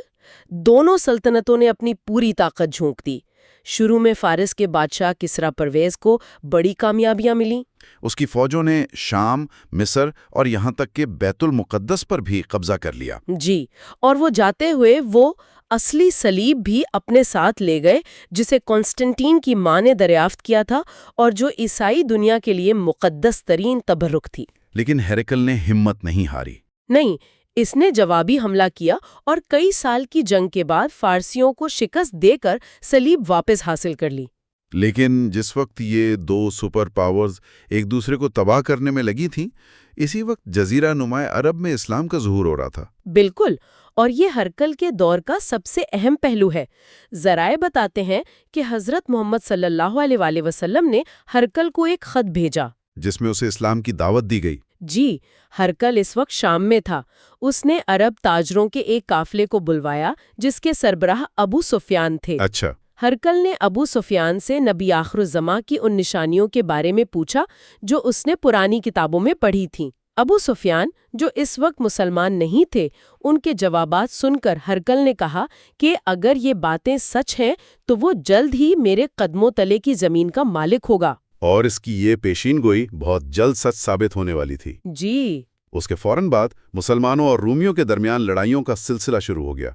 دونوں سلطنتوں نے اپنی پوری طاقت جھونک دی۔ شروع میں فارس کے بادشاہ کسرا پرویز کو بڑی کامیابیاں ملیں۔ اس کی فوجوں نے شام، مصر اور یہاں تک کہ بیت المقدس پر بھی قبضہ کر لیا۔ جی، اور وہ جاتے ہوئے وہ اصلی صلیب بھی اپنے ساتھ لے گئے جسے کانسٹنٹین کی ماں نے دریافت کیا تھا اور جو عیسائی دنیا کے لیے مقدس ترین تبرک تھی۔ لیکن ہیرکل نے ہمت نہیں ہاری۔ نہیں، اس نے جوابی حملہ کیا اور کئی سال کی جنگ کے بعد فارسیوں کو شکست دے کر صلیب واپس حاصل کر لی۔ لیکن جس وقت یہ دو سپر پاورز ایک دوسرے کو تباہ کرنے میں لگی تھیں، اسی وقت جزیرہ نما عرب میں اسلام کا ظہور ہو رہا تھا۔ بالکل، اور یہ ہرکل کے دور کا سب سے اہم پہلو ہے۔ ذرائع بتاتے ہیں کہ حضرت محمد صلی اللہ علیہ وسلم نے ہرکل کو ایک خط بھیجا جس میں اسے اسلام کی دعوت دی گئی۔ جی، ہرکل اس وقت شام میں تھا۔ اس نے عرب تاجروں کے ایک قافلے کو بلوایا جس کے سربراہ ابو سفیان تھے۔ اچھا۔ ہرکل نے ابو سفیان سے نبی آخر الزماں کی ان نشانیوں کے بارے میں پوچھا جو اس نے پرانی کتابوں میں پڑھی تھیں۔ ابو سفیان جو اس وقت مسلمان نہیں تھے، ان کے جوابات سن کر ہرقل نے کہا کہ اگر یہ باتیں سچ ہیں تو وہ جلد ہی میرے قدموں تلے کی زمین کا مالک ہوگا۔ اور اس کی یہ پیشین گوئی بہت جلد سچ ثابت ہونے والی تھی۔ جی، اس کے فوراً بعد مسلمانوں اور رومیوں کے درمیان لڑائیوں کا سلسلہ شروع ہو گیا۔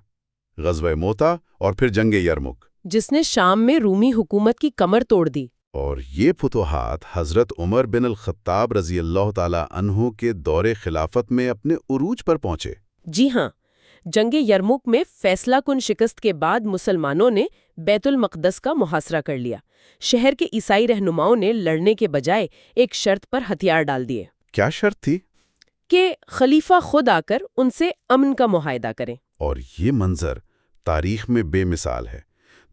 غزوہ موتا اور پھر جنگ یرمک، جس نے شام میں رومی حکومت کی کمر توڑ دی۔ اور یہ فتوحات حضرت عمر بن الخطاب رضی اللہ تعالی عنہ کے دور خلافت میں اپنے عروج پر پہنچے۔ جی ہاں، جنگ یرمک میں فیصلہ کن شکست کے بعد مسلمانوں نے بیت المقدس کا محاصرہ کر لیا۔ شہر کے عیسائی رہنماؤں نے لڑنے کے بجائے ایک شرط پر ہتھیار ڈال دیے کیا شرط تھی؟ کہ خلیفہ خود آ کر ان سے امن کا معاہدہ کریں۔ اور یہ منظر تاریخ میں بے مثال ہے۔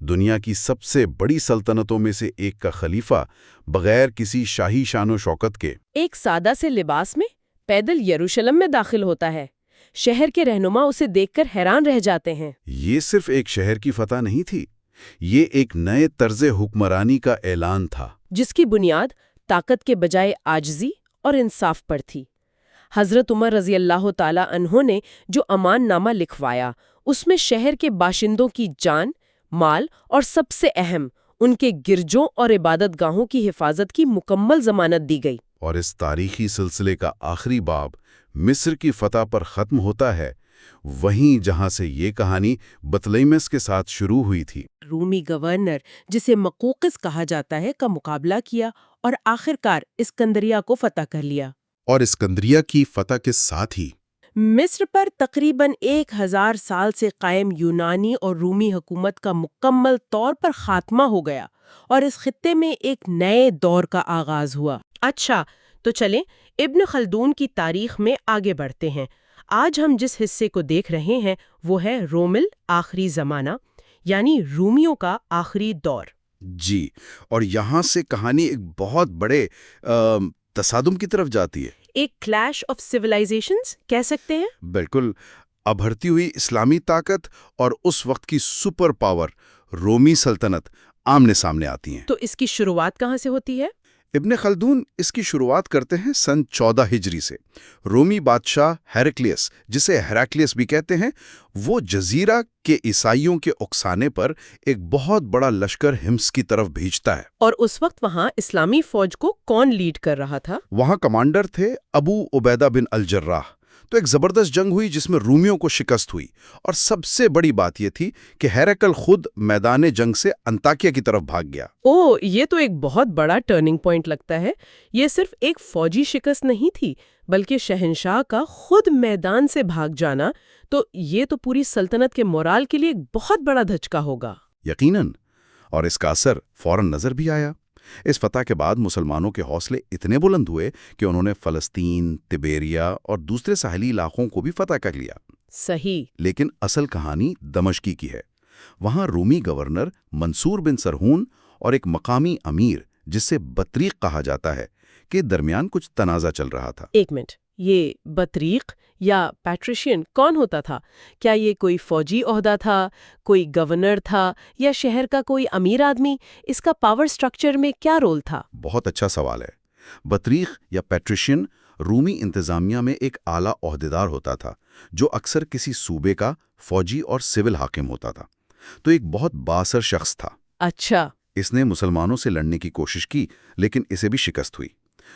دنیا کی سب سے بڑی سلطنتوں میں سے ایک کا خلیفہ بغیر کسی شاہی شان و شوکت کے ایک سادہ سے لباس میں پیدل یروشلم میں داخل ہوتا ہے۔ شہر کے رہنما اسے دیکھ کر حیران رہ جاتے ہیں۔ یہ صرف ایک شہر کی فتح نہیں تھی، یہ ایک نئے طرز حکمرانی کا اعلان تھا، جس کی بنیاد طاقت کے بجائے عاجزی اور انصاف پر تھی۔ حضرت عمر رضی اللہ تعالی عنہ نے جو امان نامہ لکھوایا، اس میں شہر کے باشندوں کی جان، مال اور سب سے اہم ان کے گرجوں اور عبادت گاہوں کی حفاظت کی مکمل ضمانت دی گئی۔ اور اس تاریخی سلسلے کا آخری باب مصر کی فتح پر ختم ہوتا ہے، وہیں جہاں سے یہ کہانی بطلیمس کے ساتھ شروع ہوئی تھی۔ رومی گورنر، جسے مقوقس کہا جاتا ہے، کا مقابلہ کیا اور آخرکار اسکندریہ کو فتح کر لیا۔ اور اسکندریہ کی فتح کے ساتھ ہی مصر پر تقریباً 1000 سال سے قائم یونانی اور رومی حکومت کا مکمل طور پر خاتمہ ہو گیا اور اس خطے میں ایک نئے دور کا آغاز ہوا۔ اچھا، تو چلیں ابن خلدون کی تاریخ میں آگے بڑھتے ہیں۔ آج ہم جس حصے کو دیکھ رہے ہیں وہ ہے رومل آخری زمانہ، یعنی رومیوں کا آخری دور۔ جی، اور یہاں سے کہانی ایک بہت بڑے تصادم کی طرف جاتی ہے۔ ایک کلیش آف سیولائزیشنز کہہ سکتے ہیں۔ بالکل، ابھرتی ہوئی اسلامی طاقت اور اس وقت کی سپر پاور رومی سلطنت آمنے سامنے آتی ہیں۔ تو اس کی شروعات کہاں سے ہوتی ہے؟ ابن خلدون اس کی شروعات کرتے ہیں سن 14 ہجری سے۔ رومی بادشاہ ہیراکلیس، جسے ہیراکلیس بھی کہتے ہیں، وہ جزیرہ کے عیسائیوں کے اکسانے پر ایک بہت بڑا لشکر ہمس کی طرف بھیجتا ہے۔ اور اس وقت وہاں اسلامی فوج کو کون لیڈ کر رہا تھا؟ وہاں کمانڈر تھے ابو عبیدہ بن الجراح۔ تو ایک زبردست جنگ ہوئی جس میں رومیوں کو شکست ہوئی، اور سب سے بڑی بات یہ تھی کہ ہیراکل خود میدان جنگ سے انطاکیہ کی طرف بھاگ گیا۔ یہ تو ایک بہت بڑا ٹرننگ پوائنٹ لگتا ہے۔ یہ صرف ایک فوجی شکست نہیں تھی، بلکہ شہنشاہ کا خود میدان سے بھاگ جانا، تو یہ تو پوری سلطنت کے مورال کے لیے ایک بہت بڑا دھچکا ہوگا۔ یقیناً، اور اس کا اثر فوراً نظر بھی آیا۔ اس فتح کے بعد مسلمانوں کے حوصلے اتنے بلند ہوئے کہ انہوں نے فلسطین، تبیریا اور دوسرے ساحلی علاقوں کو بھی فتح کر لیا۔ صحیح۔ لیکن اصل کہانی دمشقی کی ہے۔ وہاں رومی گورنر منصور بن سرحون اور ایک مقامی امیر جس سے بطریق کہا جاتا ہے کے درمیان کچھ تنازع چل رہا تھا۔ ایک منٹ، یہ بطریق یا پیٹریشین کون ہوتا تھا؟ کیا یہ کوئی فوجی عہدہ تھا، کوئی گورنر تھا، یا شہر کا کوئی امیر آدمی؟ اس کا پاور سٹرکچر میں کیا رول تھا؟ بہت اچھا سوال ہے۔ بطریق یا پیٹریشین رومی انتظامیہ میں ایک اعلیٰ عہدیدار ہوتا تھا جو اکثر کسی صوبے کا فوجی اور سول حاکم ہوتا تھا۔ تو ایک بہت بااثر شخص تھا۔ اچھا۔ اس نے مسلمانوں سے لڑنے کی کوشش کی، لیکن اسے بھی شکست ہوئی۔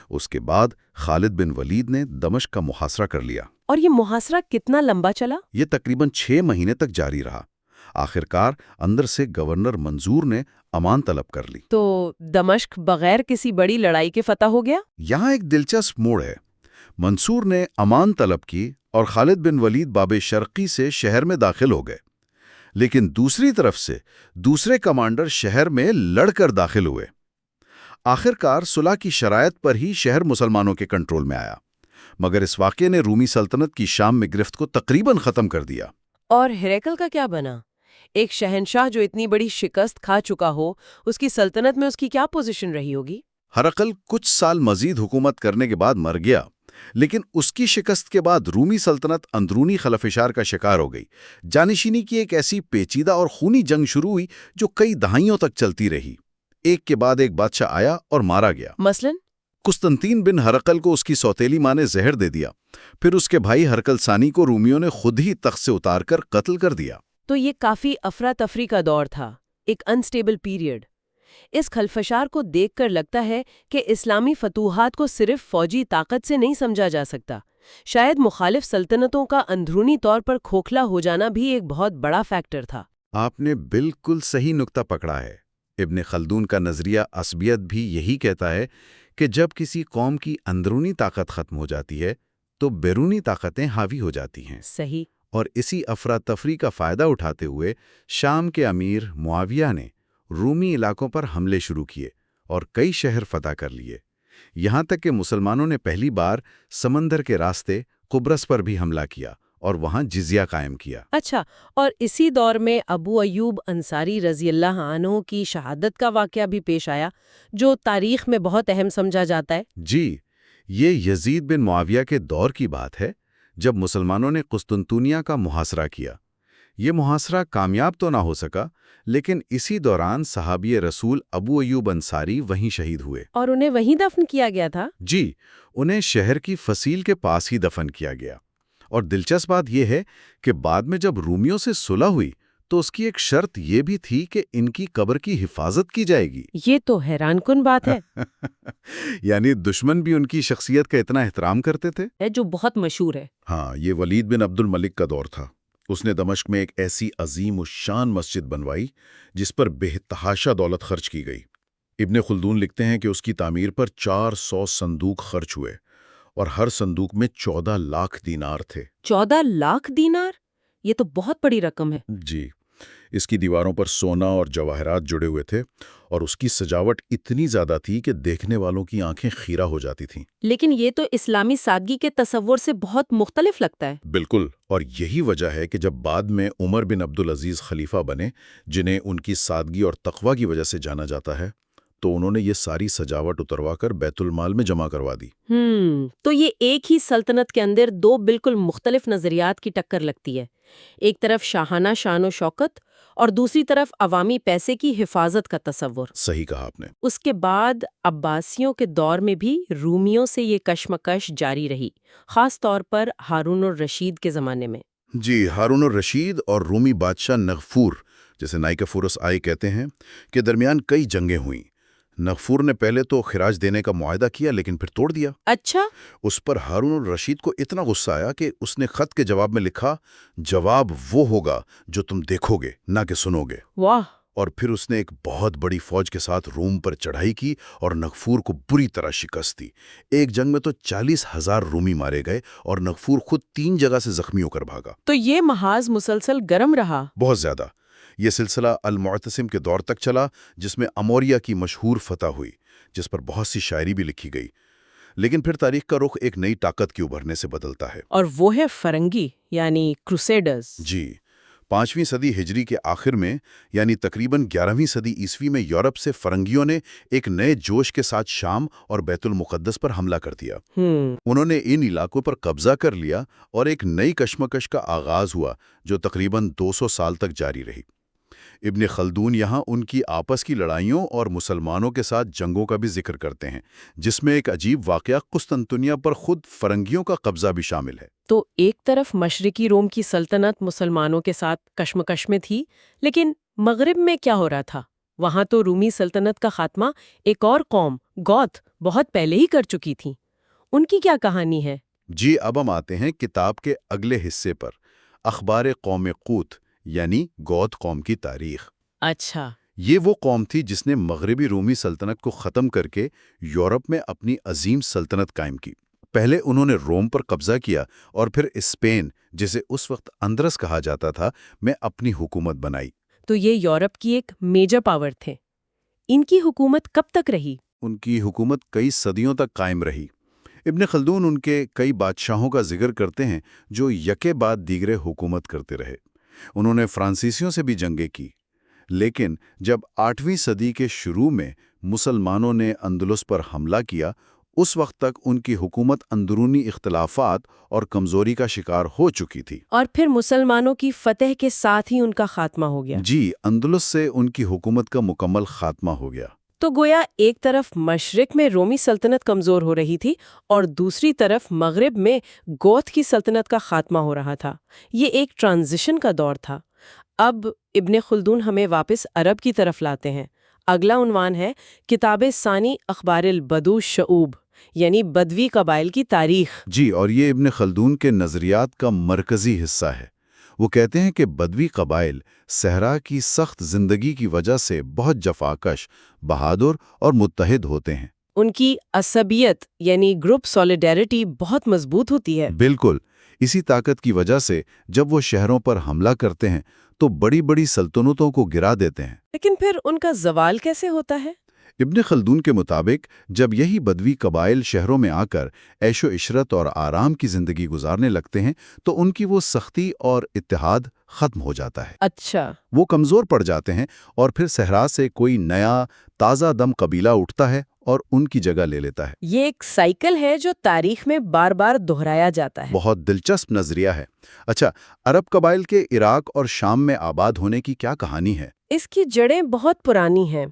اس کے بعد خالد بن ولید نے دمشق کا محاصرہ کر لیا۔ اور یہ محاصرہ کتنا لمبا چلا؟ یہ تقریباً 6 مہینے تک جاری رہا۔ آخرکار اندر سے گورنر منظور نے امان طلب کر لی۔ تو دمشق بغیر کسی بڑی لڑائی کے فتح ہو گیا؟ یہاں ایک دلچسپ موڑ ہے۔ منصور نے امان طلب کی اور خالد بن ولید باب شرقی سے شہر میں داخل ہو گئے، لیکن دوسری طرف سے دوسرے کمانڈر شہر میں لڑ کر داخل ہوئے۔ آخرکار صلح کی شرائط پر ہی شہر مسلمانوں کے کنٹرول میں آیا، مگر اس واقعے نے رومی سلطنت کی شام میں گرفت کو تقریباً ختم کر دیا۔ اور ہیراکل کا کیا بنا؟ ایک شہنشاہ جو اتنی بڑی شکست کھا چکا ہو، اس کی سلطنت میں اس کی کیا پوزیشن رہی ہوگی؟ ہرقل کچھ سال مزید حکومت کرنے کے بعد مر گیا، لیکن اس کی شکست کے بعد رومی سلطنت اندرونی خلفشار کا شکار ہو گئی۔ جانشینی کی ایک ایسی پیچیدہ اور خونی جنگ شروع ہوئی جو کئی دہائیوں تک چلتی رہی۔ ایک کے بعد ایک بادشاہ آیا اور مارا گیا۔ مثلاً قسطنطین بن ہرقل کو اس کی سوتیلی ماں نے زہر دے دیا، پھر اس کے بھائی ہرقل ثانی کو رومیوں نے خود ہی تخت سے اتار کر قتل کر دیا۔ تو یہ کافی افراتفری کا دور تھا، ایک انسٹیبل پیریڈ۔ اس خلفشار کو دیکھ کر لگتا ہے کہ اسلامی فتوحات کو صرف فوجی طاقت سے نہیں سمجھا جا سکتا، شاید مخالف سلطنتوں کا اندرونی طور پر کھوکھلا ہو جانا بھی ایک بہت بڑا فیکٹر تھا۔ آپ نے بالکل صحیح نقطہ پکڑا ہے۔ ابن خلدون کا نظریہ عصبیت بھی یہی کہتا ہے کہ جب کسی قوم کی اندرونی طاقت ختم ہو جاتی ہے تو بیرونی طاقتیں حاوی ہو جاتی ہیں۔ صحیح۔ اور اسی افراتفری کا فائدہ اٹھاتے ہوئے شام کے امیر معاویہ نے رومی علاقوں پر حملے شروع کیے اور کئی شہر فتح کر لیے، یہاں تک کہ مسلمانوں نے پہلی بار سمندر کے راستے قبرص پر بھی حملہ کیا اور وہاں جزیہ قائم کیا۔ اچھا، اور اسی دور میں ابو ایوب انصاری رضی اللہ عنہ کی شہادت کا واقعہ بھی پیش آیا، جو تاریخ میں بہت اہم سمجھا جاتا ہے۔ جی، یہ یزید بن معاویہ کے دور کی بات ہے، جب مسلمانوں نے قسطنطنیہ کا محاصرہ کیا۔ یہ محاصرہ کامیاب تو نہ ہو سکا، لیکن اسی دوران صحابی رسول ابو ایوب انصاری وہیں شہید ہوئے۔ اور انہیں وہیں دفن کیا گیا تھا؟ جی، انہیں شہر کی فصیل کے پاس ہی دفن کیا گیا۔ اور دلچسپ بات یہ ہے کہ بعد میں جب رومیوں سے صلح ہوئی تو اس کی ایک شرط یہ بھی تھی کہ ان کی قبر کی حفاظت کی جائے گی۔ یہ تو حیران کن بات ہے۔ یعنی دشمن بھی ان کی شخصیت کا اتنا احترام کرتے تھے۔ جو بہت مشہور ہے۔ ہاں، یہ ولید بن عبد الملک کا دور تھا۔ اس نے دمشق میں ایک ایسی عظیم الشان مسجد بنوائی جس پر بے تحاشا دولت خرچ کی گئی۔ ابن خلدون لکھتے ہیں کہ اس کی تعمیر پر 400 صندوق خرچ ہوئے اور ہر صندوق میں 14 لاکھ دینار تھے۔ 14 لاکھ دینار؟ یہ تو بہت بڑی رقم ہے۔ جی، اس کی دیواروں پر سونا اور جواہرات جڑے ہوئے تھے اور اس کی سجاوٹ اتنی زیادہ تھی کہ دیکھنے والوں کی آنکھیں خیرہ ہو جاتی تھیں۔ لیکن یہ تو اسلامی سادگی کے تصور سے بہت مختلف لگتا ہے۔ بالکل، اور یہی وجہ ہے کہ جب بعد میں عمر بن عبدالعزیز خلیفہ بنے، جنہیں ان کی سادگی اور تقویٰ کی وجہ سے جانا جاتا ہے، تو انہوں نے یہ ساری سجاوٹ اتروا کر بیت المال میں جمع کروا دی۔ تو یہ ایک ہی سلطنت کے اندر دو بالکل مختلف نظریات کی ٹکر لگتی ہے، ایک طرف شاہانہ شان و شوکت اور دوسری طرف عوامی پیسے کی حفاظت کا تصور۔ صحیح کہا آپ نے۔ اس کے بعد عباسیوں کے دور میں بھی رومیوں سے یہ کشمکش جاری رہی، خاص طور پر ہارون الرشید کے زمانے میں۔ جی، ہارون الرشید اور رومی بادشاہ نغفور، جسے نائکفورس آئی کہتے ہیں، کے درمیان کئی جنگیں ہوئیں۔ نغفور نے پہلے تو خراج دینے کا معاہدہ کیا لیکن پھر توڑ دیا۔ اچھا؟ اس پر ہارون الرشید کو اتنا غصہ آیا کہ اس نے خط کے جواب میں لکھا، جواب وہ ہوگا جو تم دیکھو گے نہ کہ سنو گے۔ واہ! اور پھر اس نے ایک بہت بڑی فوج کے ساتھ روم پر چڑھائی کی اور نغفور کو بری طرح شکست دی۔ ایک جنگ میں تو 40,000 رومی مارے گئے اور نغفور خود 3 جگہ سے زخمی ہو کر بھاگا۔ تو یہ محاذ مسلسل گرم رہا۔ بہت زیادہ۔ یہ سلسلہ المعتصم کے دور تک چلا، جس میں اموریہ کی مشہور فتح ہوئی، جس پر بہت سی شاعری بھی لکھی گئی۔ لیکن پھر تاریخ کا رخ ایک نئی طاقت کے ابھرنے سے بدلتا ہے۔ اور وہ ہے فرنگی، یعنی کروسیڈرز۔ جی، 5ویں صدی ہجری کے آخر میں، یعنی تقریباً 11ویں صدی عیسوی میں یورپ سے فرنگیوں نے ایک نئے جوش کے ساتھ شام اور بیت المقدس پر حملہ کر دیا۔ انہوں نے ان علاقوں پر قبضہ کر لیا اور ایک نئی کشمکش کا آغاز ہوا جو تقریباً 200 سال تک جاری رہی۔ ابن خلدون یہاں ان کی آپس کی لڑائیوں اور مسلمانوں کے ساتھ جنگوں کا بھی ذکر کرتے ہیں، جس میں ایک عجیب واقعہ قسطنطنیہ پر خود فرنگیوں کا قبضہ بھی شامل ہے۔ تو ایک طرف مشرقی روم کی سلطنت مسلمانوں کے ساتھ کشمکش میں تھی، لیکن مغرب میں کیا ہو رہا تھا؟ وہاں تو رومی سلطنت کا خاتمہ ایک اور قوم گوتھ بہت پہلے ہی کر چکی تھی۔ ان کی کیا کہانی ہے؟ جی، اب ہم آتے ہیں کتاب کے اگلے حصے پر، اخبار قوم قوت یعنی گوتھ قوم کی تاریخ۔ اچھا۔ یہ وہ قوم تھی جس نے مغربی رومی سلطنت کو ختم کر کے یورپ میں اپنی عظیم سلطنت قائم کی۔ پہلے انہوں نے روم پر قبضہ کیا اور پھر اسپین، جسے اس وقت اندرس کہا جاتا تھا، میں اپنی حکومت بنائی۔ تو یہ یورپ کی ایک میجر پاور تھے۔ ان کی حکومت کب تک رہی؟ ان کی حکومت کئی صدیوں تک قائم رہی۔ ابن خلدون ان کے کئی بادشاہوں کا ذکر کرتے ہیں جو یکے بعد دیگرے حکومت کرتے رہے۔ انہوں نے فرانسیسیوں سے بھی جنگیں کی، لیکن جب 8ویں صدی کے شروع میں مسلمانوں نے اندلس پر حملہ کیا، اس وقت تک ان کی حکومت اندرونی اختلافات اور کمزوری کا شکار ہو چکی تھی۔ اور پھر مسلمانوں کی فتح کے ساتھ ہی ان کا خاتمہ ہو گیا۔ جی، اندلس سے ان کی حکومت کا مکمل خاتمہ ہو گیا۔ تو گویا ایک طرف مشرق میں رومی سلطنت کمزور ہو رہی تھی اور دوسری طرف مغرب میں گوتھ کی سلطنت کا خاتمہ ہو رہا تھا۔ یہ ایک ٹرانزیشن کا دور تھا۔ اب ابن خلدون ہمیں واپس عرب کی طرف لاتے ہیں۔ اگلا عنوان ہے کتاب ثانی اخبار البدو شعوب، یعنی بدوی قبائل کی تاریخ۔ جی، اور یہ ابن خلدون کے نظریات کا مرکزی حصہ ہے۔ وہ کہتے ہیں کہ بدوی قبائل صحرا کی سخت زندگی کی وجہ سے بہت جفاکش، بہادر اور متحد ہوتے ہیں۔ ان کی عصبیت یعنی گروپ سولیڈیرٹی بہت مضبوط ہوتی ہے۔ بالکل، اسی طاقت کی وجہ سے جب وہ شہروں پر حملہ کرتے ہیں تو بڑی بڑی سلطنتوں کو گرا دیتے ہیں۔ لیکن پھر ان کا زوال کیسے ہوتا ہے؟ ابن خلدون کے مطابق جب یہی بدوی قبائل شہروں میں آ کر عیش و عشرت اور آرام کی زندگی گزارنے لگتے ہیں تو ان کی وہ سختی اور اتحاد ختم ہو جاتا ہے۔ اچھا، وہ کمزور پڑ جاتے ہیں اور پھر صحرا سے کوئی نیا تازہ دم قبیلہ اٹھتا ہے اور ان کی جگہ لے لیتا ہے۔ یہ ایک سائیکل ہے جو تاریخ میں بار بار دہرایا جاتا ہے۔ بہت دلچسپ نظریہ ہے۔ اچھا، عرب قبائل کے عراق اور شام میں آباد ہونے کی کیا کہانی ہے؟ اس کی جڑیں بہت پرانی ہیں۔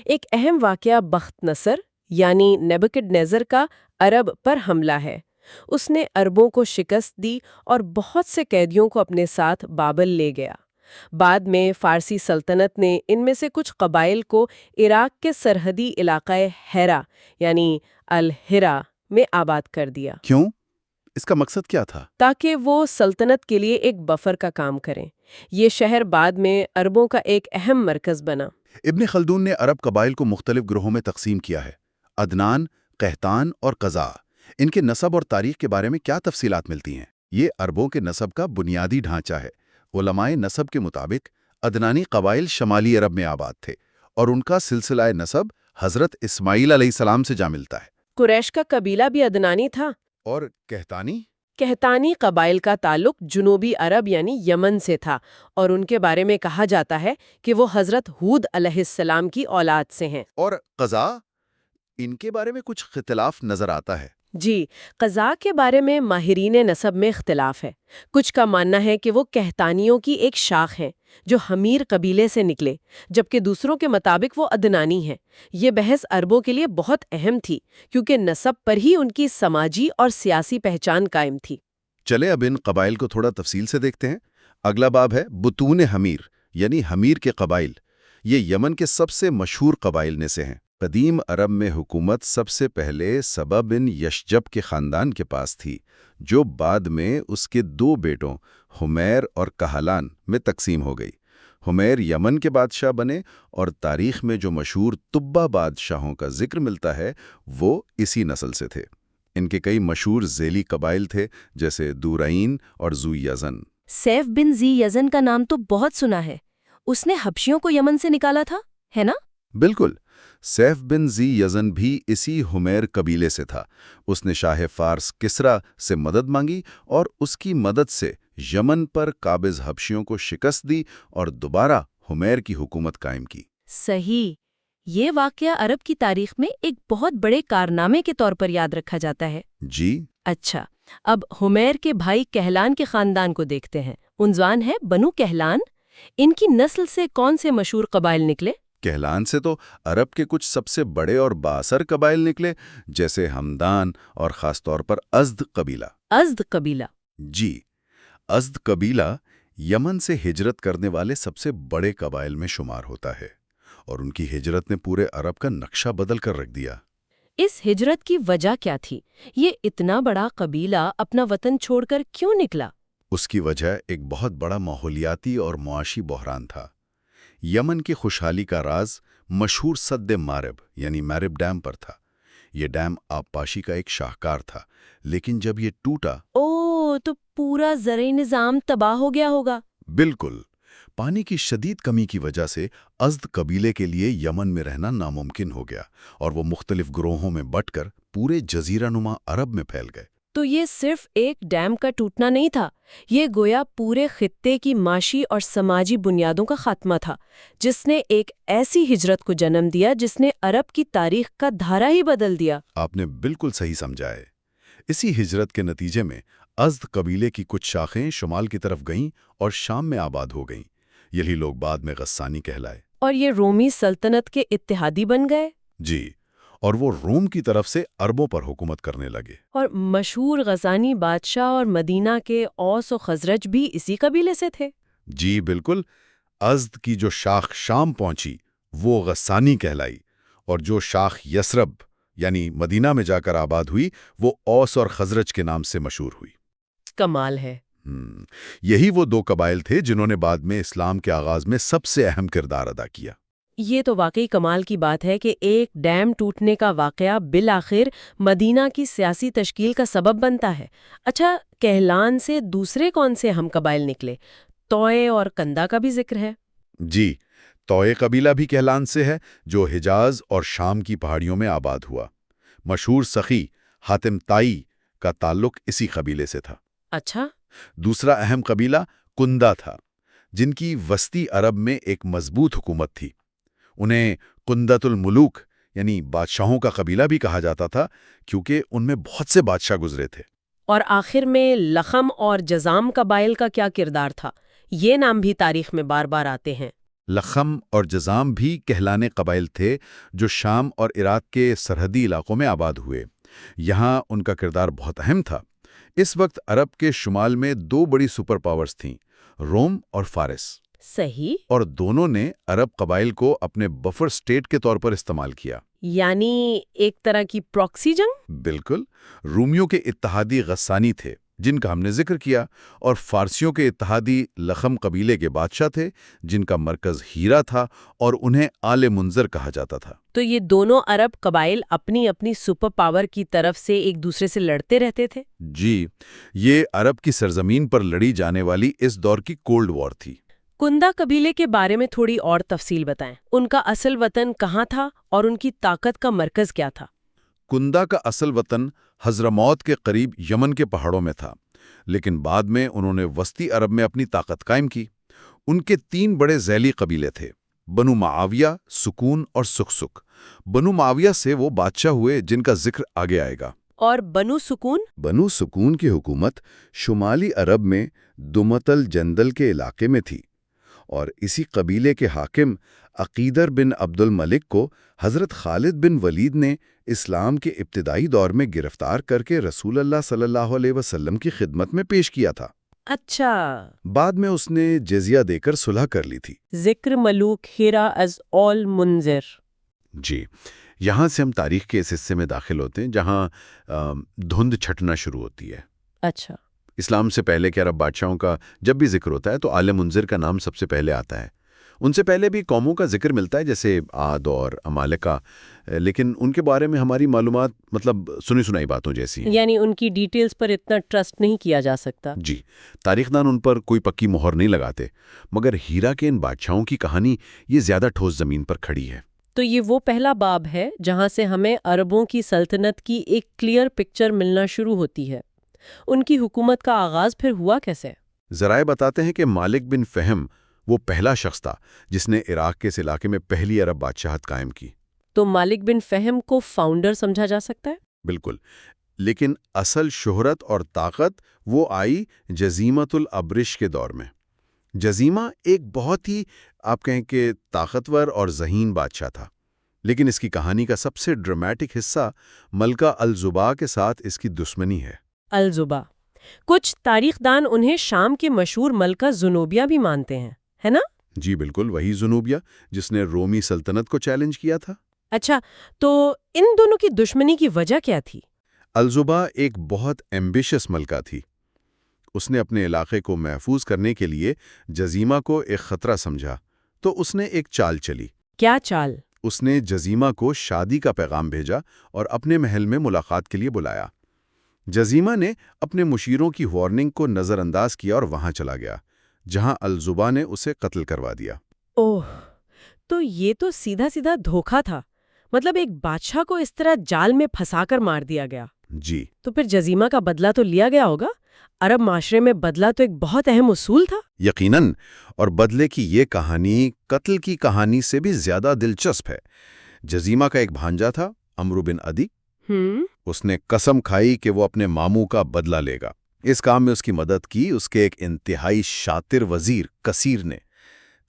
ایک اہم واقعہ بخت نصر یعنی نیبوکڈ نیزر کا عرب پر حملہ ہے۔ اس نے عربوں کو شکست دی اور بہت سے قیدیوں کو اپنے ساتھ بابل لے گیا۔ بعد میں فارسی سلطنت نے ان میں سے کچھ قبائل کو عراق کے سرحدی علاقہ ہیرا یعنی الہرا میں آباد کر دیا۔ کیوں؟ اس کا مقصد کیا تھا؟ تاکہ وہ سلطنت کے لیے ایک بفر کا کام کریں۔ یہ شہر بعد میں عربوں کا ایک اہم مرکز بنا۔ ابن خلدون نے عرب قبائل کو مختلف گروہوں میں تقسیم کیا ہے: عدنان، قحطان اور قزا۔ ان کے نسب اور تاریخ کے بارے میں کیا تفصیلات ملتی ہیں؟ یہ عربوں کے نسب کا بنیادی ڈھانچہ ہے۔ علماء نسب کے مطابق عدنانی قبائل شمالی عرب میں آباد تھے اور ان کا سلسلہ نسب حضرت اسماعیل علیہ السلام سے جا ملتا ہے۔ قریش کا قبیلہ بھی عدنانی تھا۔ اور قحطانی؟ قحطانی قبائل کا تعلق جنوبی عرب یعنی یمن سے تھا اور ان کے بارے میں کہا جاتا ہے کہ وہ حضرت ہود علیہ السلام کی اولاد سے ہیں۔ اور قزا؟ ان کے بارے میں کچھ اختلاف نظر آتا ہے۔ جی، قزا کے بارے میں ماہرین نسب میں اختلاف ہے۔ کچھ کا ماننا ہے کہ وہ قحطانیوں کی ایک شاخ ہیں جو حمیر قبیلے سے نکلے، جبکہ دوسروں کے مطابق وہ عدنانی ہیں۔ یہ بحث عربوں کے لیے بہت اہم تھی کیونکہ نسب پر ہی ان کی سماجی اور سیاسی پہچان قائم تھی۔ چلے اب ان قبائل کو تھوڑا تفصیل سے دیکھتے ہیں۔ اگلا باب ہے بطون حمیر یعنی حمیر کے قبائل۔ یہ یمن کے سب سے مشہور قبائل میں سے ہیں۔ قدیم عرب میں حکومت سب سے پہلے سبا بن یشجب کے خاندان کے پاس تھی، جو بعد میں اس کے دو بیٹوں حمیر اور کہلان میں تقسیم ہو گئی۔ حمیر یمن کے بادشاہ بنے اور تاریخ میں جو مشہور تبا بادشاہوں کا ذکر ملتا ہے وہ اسی نسل سے تھے۔ ان کے کئی مشہور ذیلی قبائل تھے جیسے دورعین اور ذو یزن۔ سیف بن ذی یزن کا نام تو بہت سنا ہے۔ اس نے حبشیوں کو یمن سے نکالا تھا، ہے نا؟ بالکل، سیف بن ذی یزن بھی اسی حمیر قبیلے سے تھا۔ اس نے شاہ فارس کسرا سے مدد مانگی اور اس کی مدد سے یمن پر قابض حبشیوں کو شکست دی اور دوبارہ حمیر کی حکومت قائم کی۔ صحیح، یہ واقعہ عرب کی تاریخ میں ایک بہت بڑے کارنامے کے طور پر یاد رکھا جاتا ہے۔ جی، اچھا، اب حمیر کے بھائی کہلان کے خاندان کو دیکھتے ہیں۔ عنوان ہے بنو کہلان۔ ان کی نسل سے کون سے مشہور قبائل نکلے؟ کہلان سے تو عرب کے کچھ سب سے بڑے اور بااثر قبائل نکلے، جیسے ہمدان اور خاص طور پر ازد قبیلہ۔ ازد قبیلہ؟ جی، ازد قبیلہ یمن سے ہجرت کرنے والے سب سے بڑے قبائل میں شمار ہوتا ہے اور ان کی ہجرت نے پورے عرب کا نقشہ بدل کر رکھ دیا۔ اس ہجرت کی وجہ کیا تھی؟ یہ اتنا بڑا قبیلہ اپنا وطن چھوڑ کر کیوں نکلا؟ اس کی وجہ ایک بہت بڑا ماحولیاتی اور معاشی بحران تھا۔ یمن کی خوشحالی کا راز مشہور سد مارب یعنی میرب ڈیم پر تھا۔ یہ ڈیم آبپاشی کا ایک شاہکار تھا، لیکن جب یہ ٹوٹا تو پورا زرعی نظام تباہ ہو گیا ہوگا۔ بالکل، پانی کی شدید کمی کی وجہ سے ازد قبیلے کے لیے یمن میں رہنا ناممکن ہو گیا اور وہ مختلف گروہوں میں بٹ کر پورے جزیرہ نما عرب میں پھیل گئے۔ تو یہ صرف ایک ڈیم کا ٹوٹنا نہیں تھا، یہ گویا پورے خطے کی معاشی اور سماجی بنیادوں کا خاتمہ تھا، جس نے ایک ایسی ہجرت کو جنم دیا جس نے عرب کی تاریخ کا دھارا ہی بدل دیا۔ آپ نے بالکل صحیح سمجھا ہے۔ اسی ہجرت کے نتیجے میں ازد قبیلے کی کچھ شاخیں شمال کی طرف گئیں اور شام میں آباد ہو گئیں۔ یہی لوگ بعد میں غسانی کہلائے۔ اور یہ رومی سلطنت کے اتحادی بن گئے۔ جی، اور وہ روم کی طرف سے عربوں پر حکومت کرنے لگے۔ اور مشہور غزانی بادشاہ اور مدینہ کے اوس و خزرج بھی اسی قبیلے سے تھے؟ جی بالکل، ازد کی جو شاخ شام پہنچی وہ غسانی کہلائی، اور جو شاخ یسرب یعنی مدینہ میں جا کر آباد ہوئی وہ اوس اور خزرج کے نام سے مشہور ہوئی۔ کمال ہے۔ یہی وہ دو قبائل تھے جنہوں نے بعد میں اسلام کے آغاز میں سب سے اہم کردار ادا کیا۔ یہ تو واقعی کمال کی بات ہے کہ ایک ڈیم ٹوٹنے کا واقعہ بالآخر مدینہ کی سیاسی تشکیل کا سبب بنتا ہے۔ اچھا، کہلان سے دوسرے کون سے اہم قبائل نکلے؟ توئے اور کندا کا بھی ذکر ہے۔ جی، توئے قبیلہ بھی کہلان سے ہے جو حجاز اور شام کی پہاڑیوں میں آباد ہوا۔ مشہور سخی حاتم طائی کا تعلق اسی قبیلے سے تھا۔ اچھا، دوسرا اہم قبیلہ کندا تھا، جن کی وسطی عرب میں ایک مضبوط حکومت تھی۔ انہیں قندۃ الملوک یعنی بادشاہوں کا قبیلہ بھی کہا جاتا تھا، کیونکہ ان میں بہت سے بادشاہ گزرے تھے۔ اور آخر میں لخم اور جزام قبائل کا کیا کردار تھا؟ یہ نام بھی تاریخ میں بار بار آتے ہیں۔ لخم اور جزام بھی کہلانے قبائل تھے جو شام اور عراق کے سرحدی علاقوں میں آباد ہوئے۔ یہاں ان کا کردار بہت اہم تھا۔ اس وقت عرب کے شمال میں دو بڑی سپر پاورز تھیں، روم اور فارس، صحیح، اور دونوں نے عرب قبائل کو اپنے بفر سٹیٹ کے طور پر استعمال کیا۔ یعنی ایک طرح کی پراکسی جنگ؟ بالکل، رومیوں کے اتحادی غسانی تھے جن کا ہم نے ذکر کیا، اور فارسیوں کے اتحادی لخم قبیلے کے بادشاہ تھے جن کا مرکز ہیرا تھا اور انہیں آل منظر کہا جاتا تھا۔ تو یہ دونوں عرب قبائل اپنی اپنی سپر پاور کی طرف سے ایک دوسرے سے لڑتے رہتے تھے؟ جی، یہ عرب کی سرزمین پر لڑی جانے والی اس دور کی کولڈ وار تھی۔ کندا قبیلے کے بارے میں تھوڑی اور تفصیل بتائیں۔ ان کا اصل وطن کہاں تھا اور ان کی طاقت کا مرکز کیا تھا؟ کندا کا اصل وطن حضرموت کے قریب یمن کے پہاڑوں میں تھا، لیکن بعد میں انہوں نے وسطی عرب میں اپنی طاقت قائم کی۔ ان کے 3 بڑے ذیلی قبیلے تھے، بنو معاویہ، سکون اور سکسک۔ بنو معاویہ سے وہ بادشاہ ہوئے جن کا ذکر آگے آئے گا۔ اور بنو سکون؟ بنو سکون کی حکومت شمالی عرب میں دمت الجندل کے علاقے میں تھی، اور اسی قبیلے کے حاکم عقیدر بن عبد الملک کو حضرت خالد بن ولید نے اسلام کے ابتدائی دور میں گرفتار کر کے رسول اللہ صلی اللہ علیہ وسلم کی خدمت میں پیش کیا تھا۔ اچھا، بعد میں اس نے جزیہ دے کر صلح کر لی تھی۔ ذکر ملوک ہیرا از آل منذر۔ جی، یہاں سے ہم تاریخ کے اس حصے میں داخل ہوتے ہیں جہاں دھند چھٹنا شروع ہوتی ہے۔ اچھا، اسلام سے پہلے کے عرب بادشاہوں کا جب بھی ذکر ہوتا ہے تو آل منذر کا نام سب سے پہلے آتا ہے۔ ان سے پہلے بھی قوموں کا ذکر ملتا ہے جیسے عاد اور امالکہ، لیکن ان کے بارے میں ہماری معلومات سنی سنائی باتوں جیسی ہیں۔ یعنی ان کی ڈیٹیلز پر اتنا ٹرسٹ نہیں کیا جا سکتا۔ جی، تاریخ دان ان پر کوئی پکی مہر نہیں لگاتے، مگر ہیرا کے ان بادشاہوں کی کہانی یہ زیادہ ٹھوس زمین پر کھڑی ہے۔ تو یہ وہ پہلا باب ہے جہاں سے ہمیں عربوں کی سلطنت کی ایک کلیئر پکچر ملنا شروع ہوتی ہے۔ ان کی حکومت کا آغاز پھر ہوا کیسے؟ ذرائع بتاتے ہیں کہ مالک بن فہم وہ پہلا شخص تھا جس نے عراق کے اس علاقے میں پہلی عرب بادشاہت قائم کی۔ تو مالک بن فہم کو فاؤنڈر سمجھا جا سکتا ہے؟ بالکل، لیکن اصل شہرت اور طاقت وہ آئی جزیمت الابرش کے دور میں۔ جزیمہ ایک بہت ہی آپ کہیں کہ طاقتور اور ذہین بادشاہ تھا، لیکن اس کی کہانی کا سب سے ڈرامیٹک حصہ ملکہ الزبا کے ساتھ اس کی دشمنی ہے۔ الزبا، کچھ تاریخ دان انہیں شام کی مشہور ملکہ زنوبیہ بھی مانتے ہیں، ہے نا؟ جی بالکل، وہی زنوبیہ جس نے رومی سلطنت کو چیلنج کیا تھا۔ اچھا، تو ان دونوں کی دشمنی کی وجہ کیا تھی؟ الزبا ایک بہت ایمبیشس ملکہ تھی۔ اس نے اپنے علاقے کو محفوظ کرنے کے لیے جزیمہ کو ایک خطرہ سمجھا، تو اس نے ایک چال چلی۔ کیا چال؟ اس نے جزیمہ کو شادی کا پیغام بھیجا اور اپنے محل میں ملاقات کے لیے بلایا۔ جزیمہ نے اپنے مشیروں کی وارننگ کو نظر انداز کیا اور وہاں چلا گیا، جہاں الزبا نے اسے قتل کروا دیا۔ اوہ، تو یہ تو سیدھا سیدھا دھوکہ تھا، مطلب ایک بادشاہ کو اس طرح جال میں پھنسا کر مار دیا گیا۔ جی، تو پھر جزیمہ کا بدلہ تو لیا گیا ہوگا؟ عرب معاشرے میں بدلہ تو ایک بہت اہم اصول تھا۔ یقیناً، اور بدلے کی یہ کہانی قتل کی کہانی سے بھی زیادہ دلچسپ ہے۔ جزیمہ کا ایک بھانجا تھا، عمرو بن عدی۔ اس نے قسم کھائی کہ وہ اپنے ماموں کا بدلہ لے گا۔ اس کام میں اس کی مدد کی اس کے ایک انتہائی شاطر وزیر کثیر نے۔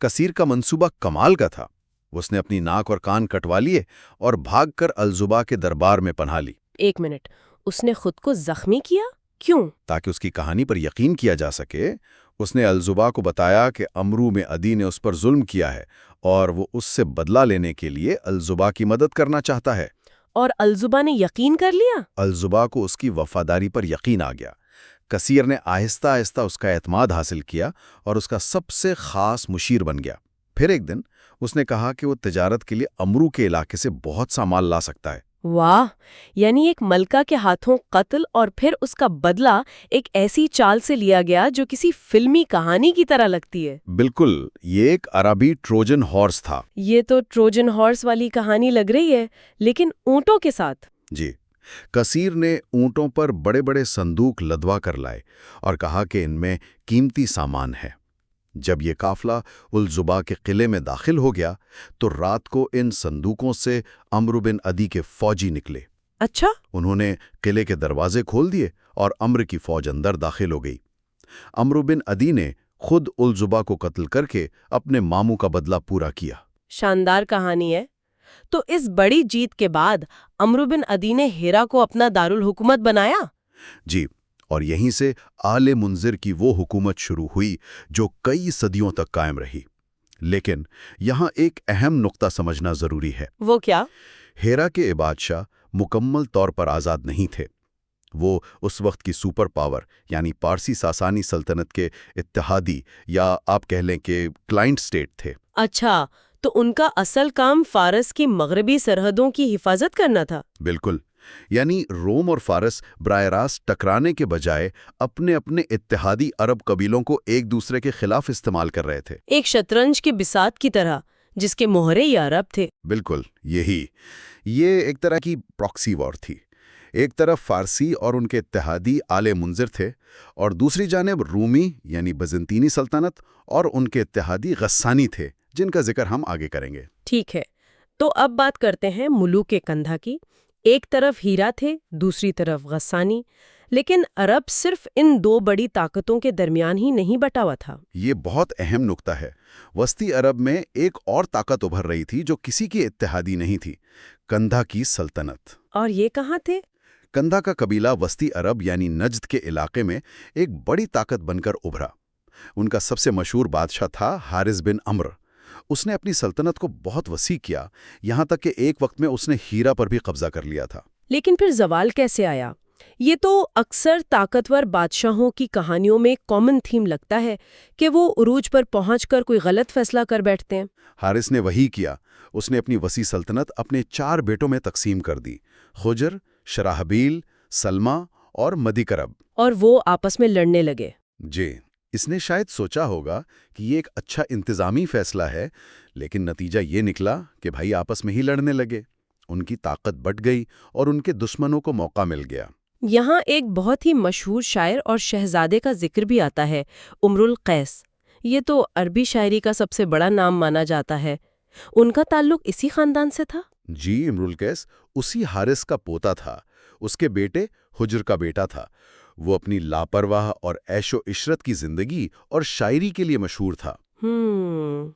کثیر کا منصوبہ کمال کا تھا۔ اس نے اپنی ناک اور کان کٹوا لیے اور بھاگ کر الزبا کے دربار میں پناہ لی، 1 منٹ، اس نے خود کو زخمی کیا؟ کیوں؟ تاکہ اس کی کہانی پر یقین کیا جا سکے۔ اس نے الزبا کو بتایا کہ امرو میں ادی نے اس پر ظلم کیا ہے اور وہ اس سے بدلہ لینے کے لیے الزبا کی مدد کرنا چاہتا ہے۔ اور الزبا نے یقین کر لیا؟ الزبا کو اس کی وفاداری پر یقین آ گیا۔ کثیر نے آہستہ آہستہ اس کا اعتماد حاصل کیا اور اس کا سب سے خاص مشیر بن گیا۔ پھر ایک دن اس نے کہا کہ وہ تجارت کے لیے امرو کے علاقے سے بہت سا مال لا سکتا ہے۔ واہ، یعنی ایک ملکہ کے ہاتھوں قتل اور پھر اس کا بدلہ ایک ایسی چال سے لیا گیا جو کسی فلمی کہانی کی طرح لگتی ہے۔ بالکل، یہ ایک عربی ٹروجن ہارس تھا۔ یہ تو ٹروجن ہارس والی کہانی لگ رہی ہے، لیکن اونٹوں کے ساتھ۔ جی، کثیر نے اونٹوں پر بڑے بڑے صندوق لدوا کر لائے اور کہا کہ ان میں قیمتی سامان ہے۔ جب یہ قافلہ الزبا کے قلعے میں داخل ہو گیا تو رات کو ان صندوقوں سے عمرو بن عدی کے فوجی نکلے۔ اچھا؟ انہوں نے قلعے کے دروازے کھول دیے اور عمرو کی فوج اندر داخل ہو گئی۔ عمرو بن عدی نے خود الزبا کو قتل کر کے اپنے ماموں کا بدلہ پورا کیا۔ شاندار کہانی ہے۔ تو اس بڑی جیت کے بعد عمرو بن عدی نے ہیرا کو اپنا دارالحکومت بنایا؟ جی، اور یہیں سے آل منذر کی وہ حکومت شروع ہوئی جو کئی صدیوں تک قائم رہی۔ لیکن یہاں ایک اہم نقطہ سمجھنا ضروری ہے۔ وہ کیا؟ ہیرا کے بادشاہ مکمل طور پر آزاد نہیں تھے۔ وہ اس وقت کی سپر پاور یعنی پارسی ساسانی سلطنت کے اتحادی یا آپ کہہ لیں کہ کلائنٹ سٹیٹ تھے۔ اچھا، تو ان کا اصل کام فارس کی مغربی سرحدوں کی حفاظت کرنا تھا؟ بالکل، یعنی روم اور فارس براہ راست ٹکرانے کے بجائے اپنے اپنے اتحادی عرب قبیلوں کو ایک دوسرے کے خلاف استعمال کر رہے تھے۔ ایک شطرنج کی بساط کی طرح جس کے مہرے یہ عرب تھے۔ بالکل، یہ ایک طرح کی پراکسی وار تھی۔ ایک طرف فارسی اور ان کے اتحادی آل منذر تھے اور دوسری جانب رومی یعنی بزنطینی سلطنت اور ان کے اتحادی غسانی تھے، جن کا ذکر ہم آگے کریں گے۔ ٹھیک ہے، تو اب بات کرتے ہیں ملوک کندھا کی۔ ایک طرف ہیرا تھے، دوسری طرف غسانی، لیکن عرب صرف ان دو بڑی طاقتوں کے درمیان ہی نہیں بٹا ہوا تھا۔ یہ بہت اہم نقطہ ہے۔ وسطی عرب میں ایک اور طاقت ابھر رہی تھی جو کسی کی اتحادی نہیں تھی، کندھا کی سلطنت۔ اور یہ کہاں تھے؟ کندھا کا قبیلہ وسطی عرب یعنی نجد کے علاقے میں ایک بڑی طاقت بن کر ابھرا۔ ان کا سب سے مشہور بادشاہ تھا حارث بن عمر۔ اس نے اپنی سلطنت کو بہت وسیع کیا، یہاں تک کہ ایک وقت میں اس نے ہیرا پر بھی قبضہ کر لیا تھا۔ لیکن پھر زوال کیسے آیا؟ یہ تو اکثر طاقتور بادشاہوں کی کہانیوں میں کامن تھیم لگتا ہے کہ وہ عروج پر پہنچ کر کوئی غلط فیصلہ کر بیٹھتے ہیں۔ حارث نے وہی کیا۔ اس نے اپنی وسیع سلطنت اپنے 4 بیٹوں میں تقسیم کر دی، خجر، شراحبیل، سلمہ اور مدیکرب۔ اور وہ آپس میں لڑنے لگے۔ جی، اس نے شاید سوچا ہوگا کہ یہ ایک اچھا انتظامی فیصلہ ہے، لیکن نتیجہ یہ نکلا کہ بھائی آپس میں ہی لڑنے لگے۔ ان کی طاقت بٹ گئی اور ان کے دشمنوں کو موقع مل گیا۔ یہاں ایک بہت ہی مشہور شاعر اور شہزادے کا ذکر بھی آتا ہے، امر القیس۔ یہ تو عربی شاعری کا سب سے بڑا نام مانا جاتا ہے۔ ان کا تعلق اسی خاندان سے تھا؟ جی، امر القیس اسی حارث کا پوتا تھا۔ اس کے بیٹے حجر کا بیٹا تھا۔ وہ اپنی لاپرواہ اور عیش و عشرت کی زندگی اور شاعری کے لیے مشہور تھا۔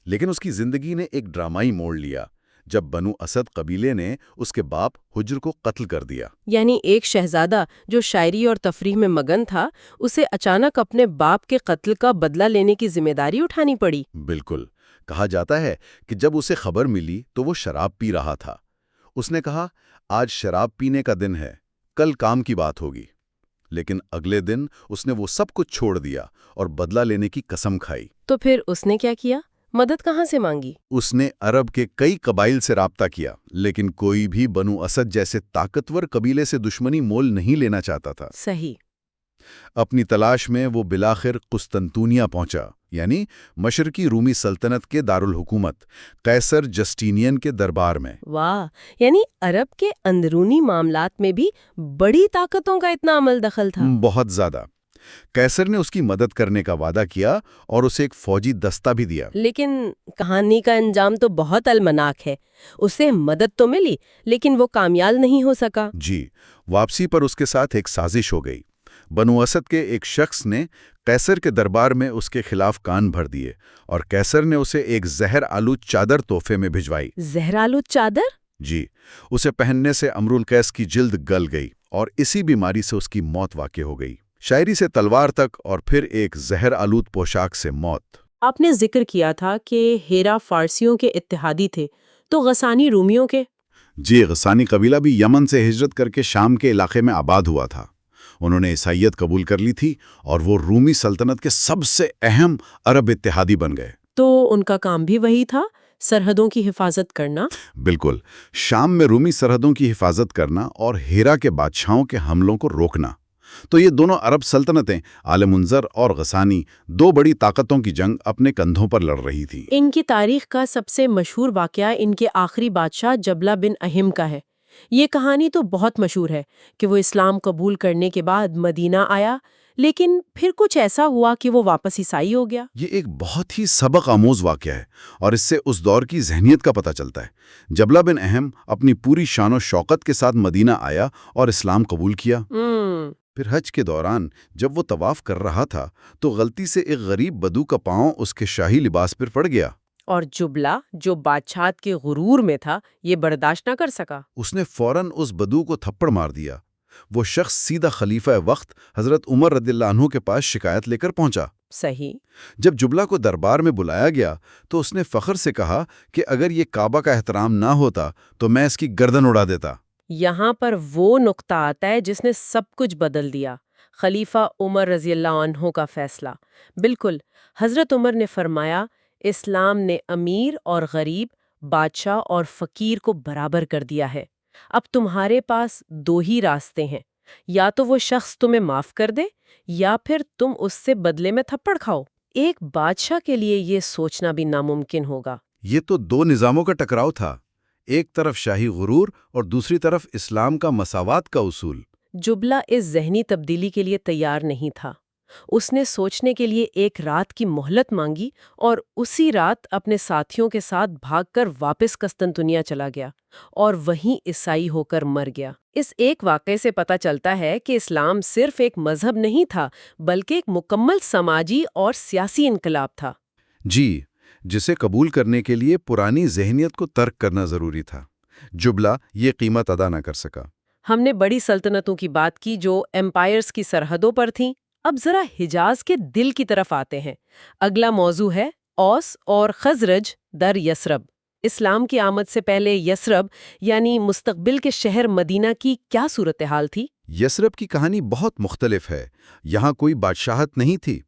لیکن اس کی زندگی نے ایک ڈرامائی موڑ لیا جب بنو اسد قبیلے نے اس کے باپ حجر کو قتل کر دیا۔ یعنی ایک شہزادہ جو شاعری اور تفریح میں مگن تھا، اسے اچانک اپنے باپ کے قتل کا بدلہ لینے کی ذمہ داری اٹھانی پڑی۔ بالکل، کہا جاتا ہے کہ جب اسے خبر ملی تو وہ شراب پی رہا تھا۔ اس نے کہا، آج شراب پینے کا دن ہے، کل کام کی بات ہوگی۔ لیکن اگلے دن اس نے وہ سب کچھ چھوڑ دیا اور بدلہ لینے کی قسم کھائی۔ تو پھر اس نے کیا کیا؟ مدد کہاں سے مانگی؟ اس نے عرب کے کئی قبائل سے رابطہ کیا، لیکن کوئی بھی بنو اسد جیسے طاقتور قبیلے سے دشمنی مول نہیں لینا چاہتا تھا۔ صحیح۔ اپنی تلاش میں وہ بالآخر قسطنطنیہ پہنچا، یعنی مشرقی رومی سلطنت کے دارالحکومت قیصر جسٹینین کے دربار میں۔ واہ، یعنی عرب کے اندرونی معاملات میں بھی بڑی طاقتوں کا اتنا عمل دخل تھا۔ بہت زیادہ۔ قیصر نے اس کی مدد کرنے کا وعدہ کیا اور اسے ایک فوجی دستہ بھی دیا۔ لیکن کہانی کا انجام تو بہت المناک ہے۔ اسے مدد تو ملی، لیکن وہ کامیاب نہیں ہو سکا۔ جی، واپسی پر اس کے ساتھ ایک سازش ہو گئی۔ بنو اسد کے ایک شخص نے قیصر کے دربار میں اس کے خلاف کان بھر دیے اور قیصر نے اسے ایک زہر آلود چادر تحفے میں بھجوائی۔ زہرآلود چادر؟ جی، اسے پہننے سے امر القیس کی جلد گل گئی اور اسی بیماری سے اس کی موت واقع ہو گئی۔ شاعری سے تلوار تک اور پھر ایک زہر آلود پوشاک سے موت۔ آپ نے ذکر کیا تھا کہ ہیرا فارسیوں کے اتحادی تھے، تو غسانی رومیوں کے؟ جی، غسانی قبیلہ بھی یمن سے ہجرت کر کے شام کے علاقے میں آباد ہوا تھا۔ انہوں نے عیسائیت قبول کر لی تھی اور وہ رومی سلطنت کے سب سے اہم عرب اتحادی بن گئے۔ تو ان کا کام بھی وہی تھا، سرحدوں کی حفاظت کرنا؟ بالکل، شام میں رومی سرحدوں کی حفاظت کرنا اور ہیرا کے بادشاہوں کے حملوں کو روکنا۔ تو یہ دونوں عرب سلطنتیں آل منظر اور غسانی، دو بڑی طاقتوں کی جنگ اپنے کندھوں پر لڑ رہی تھی۔ ان کی تاریخ کا سب سے مشہور واقعہ ان کے آخری بادشاہ جبلہ بن اہم کا ہے۔ یہ کہانی تو بہت مشہور ہے کہ وہ اسلام قبول کرنے کے بعد مدینہ آیا، لیکن پھر کچھ ایسا ہوا کہ وہ واپس عیسائی ہو گیا۔ یہ ایک بہت ہی سبق آموز واقعہ ہے اور اس سے اس دور کی ذہنیت کا پتہ چلتا ہے۔ جبلہ بن اہم اپنی پوری شان و شوکت کے ساتھ مدینہ آیا اور اسلام قبول کیا۔ پھر حج کے دوران جب وہ طواف کر رہا تھا تو غلطی سے ایک غریب بدو کا پاؤں اس کے شاہی لباس پر پڑ گیا۔ اور جبلہ، جو بادشاہت کے غرور میں تھا، یہ برداشت نہ کر سکا۔ اس نے فوراً اس بدو کو تھپڑ مار دیا۔ وہ شخص سیدھا خلیفہ وقت حضرت عمر رضی اللہ عنہ کے پاس شکایت لے کر پہنچا۔ صحیح۔ جب جبلہ کو دربار میں بلایا گیا تو اس نے فخر سے کہا کہ اگر یہ کعبہ کا احترام نہ ہوتا تو میں اس کی گردن اڑا دیتا۔ یہاں پر وہ نقطہ آتا ہے جس نے سب کچھ بدل دیا، خلیفہ عمر رضی اللہ عنہ کا فیصلہ۔ بالکل، حضرت عمر نے فرمایا، اسلام نے امیر اور غریب، بادشاہ اور فقیر کو برابر کر دیا ہے۔ اب تمہارے پاس دو ہی راستے ہیں، یا تو وہ شخص تمہیں معاف کر دے یا پھر تم اس سے بدلے میں تھپڑ کھاؤ۔ ایک بادشاہ کے لیے یہ سوچنا بھی ناممکن ہوگا۔ یہ تو دو نظاموں کا ٹکراؤ تھا، ایک طرف شاہی غرور اور دوسری طرف اسلام کا مساوات کا اصول۔ جبلہ اس ذہنی تبدیلی کے لیے تیار نہیں تھا۔ اس نے سوچنے کے لیے ایک رات کی مہلت مانگی اور اسی رات اپنے ساتھیوں کے ساتھ بھاگ کر واپس قسطنطنیہ چلا گیا اور وہیں عیسائی ہو کر مر گیا۔ اس ایک واقعے سے پتہ چلتا ہے کہ اسلام صرف ایک مذہب نہیں تھا، بلکہ ایک مکمل سماجی اور سیاسی انقلاب تھا۔ جی، جسے قبول کرنے کے لیے پرانی ذہنیت کو ترک کرنا ضروری تھا۔ جبلہ یہ قیمت ادا نہ کر سکا۔ ہم نے بڑی سلطنتوں کی بات کی جو ایمپائرز کی سرحدوں پر تھیں۔ اب ذرا حجاز کے دل کی طرف آتے ہیں۔ اگلا موضوع ہے اوس اور خزرج در یثرب۔ اسلام کی آمد سے پہلے یثرب یعنی مستقبل کے شہر مدینہ کی کیا صورتحال تھی؟ یثرب کی کہانی بہت مختلف ہے۔ یہاں کوئی بادشاہت نہیں تھی۔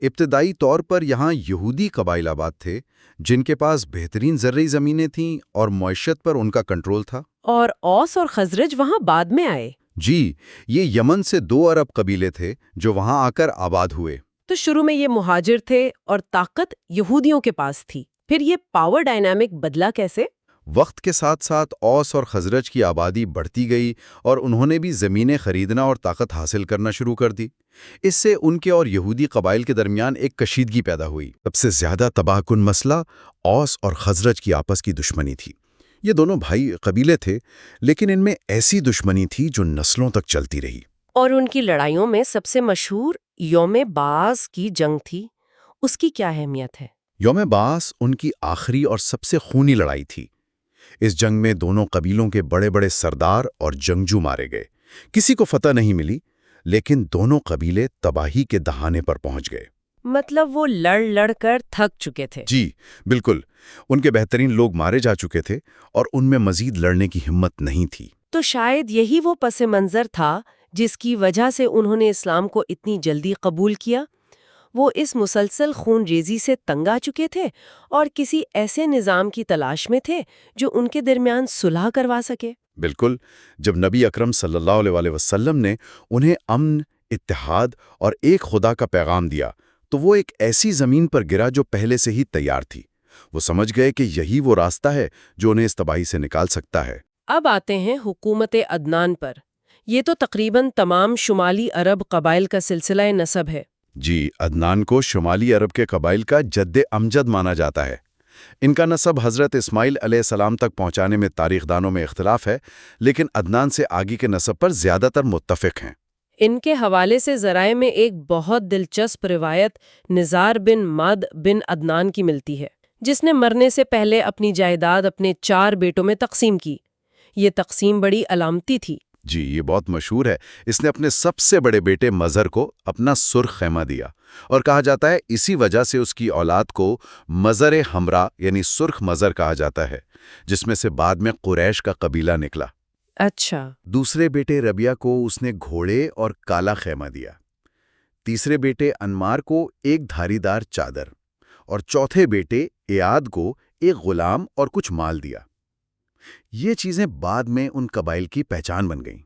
ابتدائی طور پر یہاں یہودی قبائل آباد تھے جن کے پاس بہترین زرعی زمینیں تھیں اور معیشت پر ان کا کنٹرول تھا۔ اور اوس اور خزرج وہاں بعد میں آئے؟ جی، یہ یمن سے دو عرب قبیلے تھے جو وہاں آ کر آباد ہوئے۔ تو شروع میں یہ مہاجر تھے اور طاقت یہودیوں کے پاس تھی، پھر یہ پاور ڈائنامک بدلا کیسے؟ وقت کے ساتھ ساتھ اوس اور خزرج کی آبادی بڑھتی گئی اور انہوں نے بھی زمینیں خریدنا اور طاقت حاصل کرنا شروع کر دی۔ اس سے ان کے اور یہودی قبائل کے درمیان ایک کشیدگی پیدا ہوئی۔ سب سے زیادہ تباہ کن مسئلہ اوس اور خزرج کی آپس کی دشمنی تھی۔ یہ دونوں بھائی قبیلے تھے، لیکن ان میں ایسی دشمنی تھی جو نسلوں تک چلتی رہی۔ اور ان کی لڑائیوں میں سب سے مشہور یوم بعث کی جنگ تھی۔ اس کی کیا اہمیت ہے؟ یوم بعث ان کی آخری اور سب سے خونی لڑائی تھی۔ اس جنگ میں دونوں قبیلوں کے بڑے بڑے سردار اور جنگجو مارے گئے۔ کسی کو فتح نہیں ملی، لیکن دونوں قبیلے تباہی کے دہانے پر پہنچ گئے۔ مطلب وہ لڑ لڑ کر تھک چکے تھے۔ جی بالکل، ان کے بہترین لوگ مارے جا چکے تھے اور ان میں مزید لڑنے کی ہمت نہیں تھی۔ تو شاید یہی وہ پس منظر تھا جس کی وجہ سے انہوں نے اسلام کو اتنی جلدی قبول کیا۔ وہ اس مسلسل خون ریزی سے تنگ آ چکے تھے اور کسی ایسے نظام کی تلاش میں تھے جو ان کے درمیان صلح کروا سکے۔ بالکل، جب نبی اکرم صلی اللہ علیہ وسلم نے انہیں امن، اتحاد اور ایک خدا کا پیغام دیا تو وہ ایک ایسی زمین پر گرا جو پہلے سے ہی تیار تھی۔ وہ سمجھ گئے کہ یہی وہ راستہ ہے جو انہیں اس تباہی سے نکال سکتا ہے۔ اب آتے ہیں حکومت عدنان پر۔ یہ تو تقریباً تمام شمالی عرب قبائل کا سلسلہ نسب ہے۔ جی، عدنان کو شمالی عرب کے قبائل کا جد امجد مانا جاتا ہے۔ ان کا نسب حضرت اسماعیل علیہ السلام تک پہنچانے میں تاریخ دانوں میں اختلاف ہے، لیکن عدنان سے آگے کے نسب پر زیادہ تر متفق ہیں۔ ان کے حوالے سے ذرائع میں ایک بہت دلچسپ روایت نزار بن ماد بن عدنان کی ملتی ہے، جس نے مرنے سے پہلے اپنی جائیداد اپنے 4 بیٹوں میں تقسیم کی۔ یہ تقسیم بڑی علامتی تھی۔ جی، یہ بہت مشہور ہے۔ اس نے اپنے سب سے بڑے بیٹے مظہر کو اپنا سرخ خیمہ دیا، اور کہا جاتا ہے اسی وجہ سے اس کی اولاد کو مظہر حمراء یعنی سرخ مظہر کہا جاتا ہے، جس میں سے بعد میں قریش کا قبیلہ نکلا۔ اچھا۔ دوسرے بیٹے ربیہ کو اس نے گھوڑے اور کالا خیمہ دیا، تیسرے بیٹے انمار کو ایک دھاری دار چادر، اور چوتھے بیٹے ایاد کو ایک غلام اور کچھ مال دیا۔ یہ چیزیں بعد میں ان قبائل کی پہچان بن گئیں،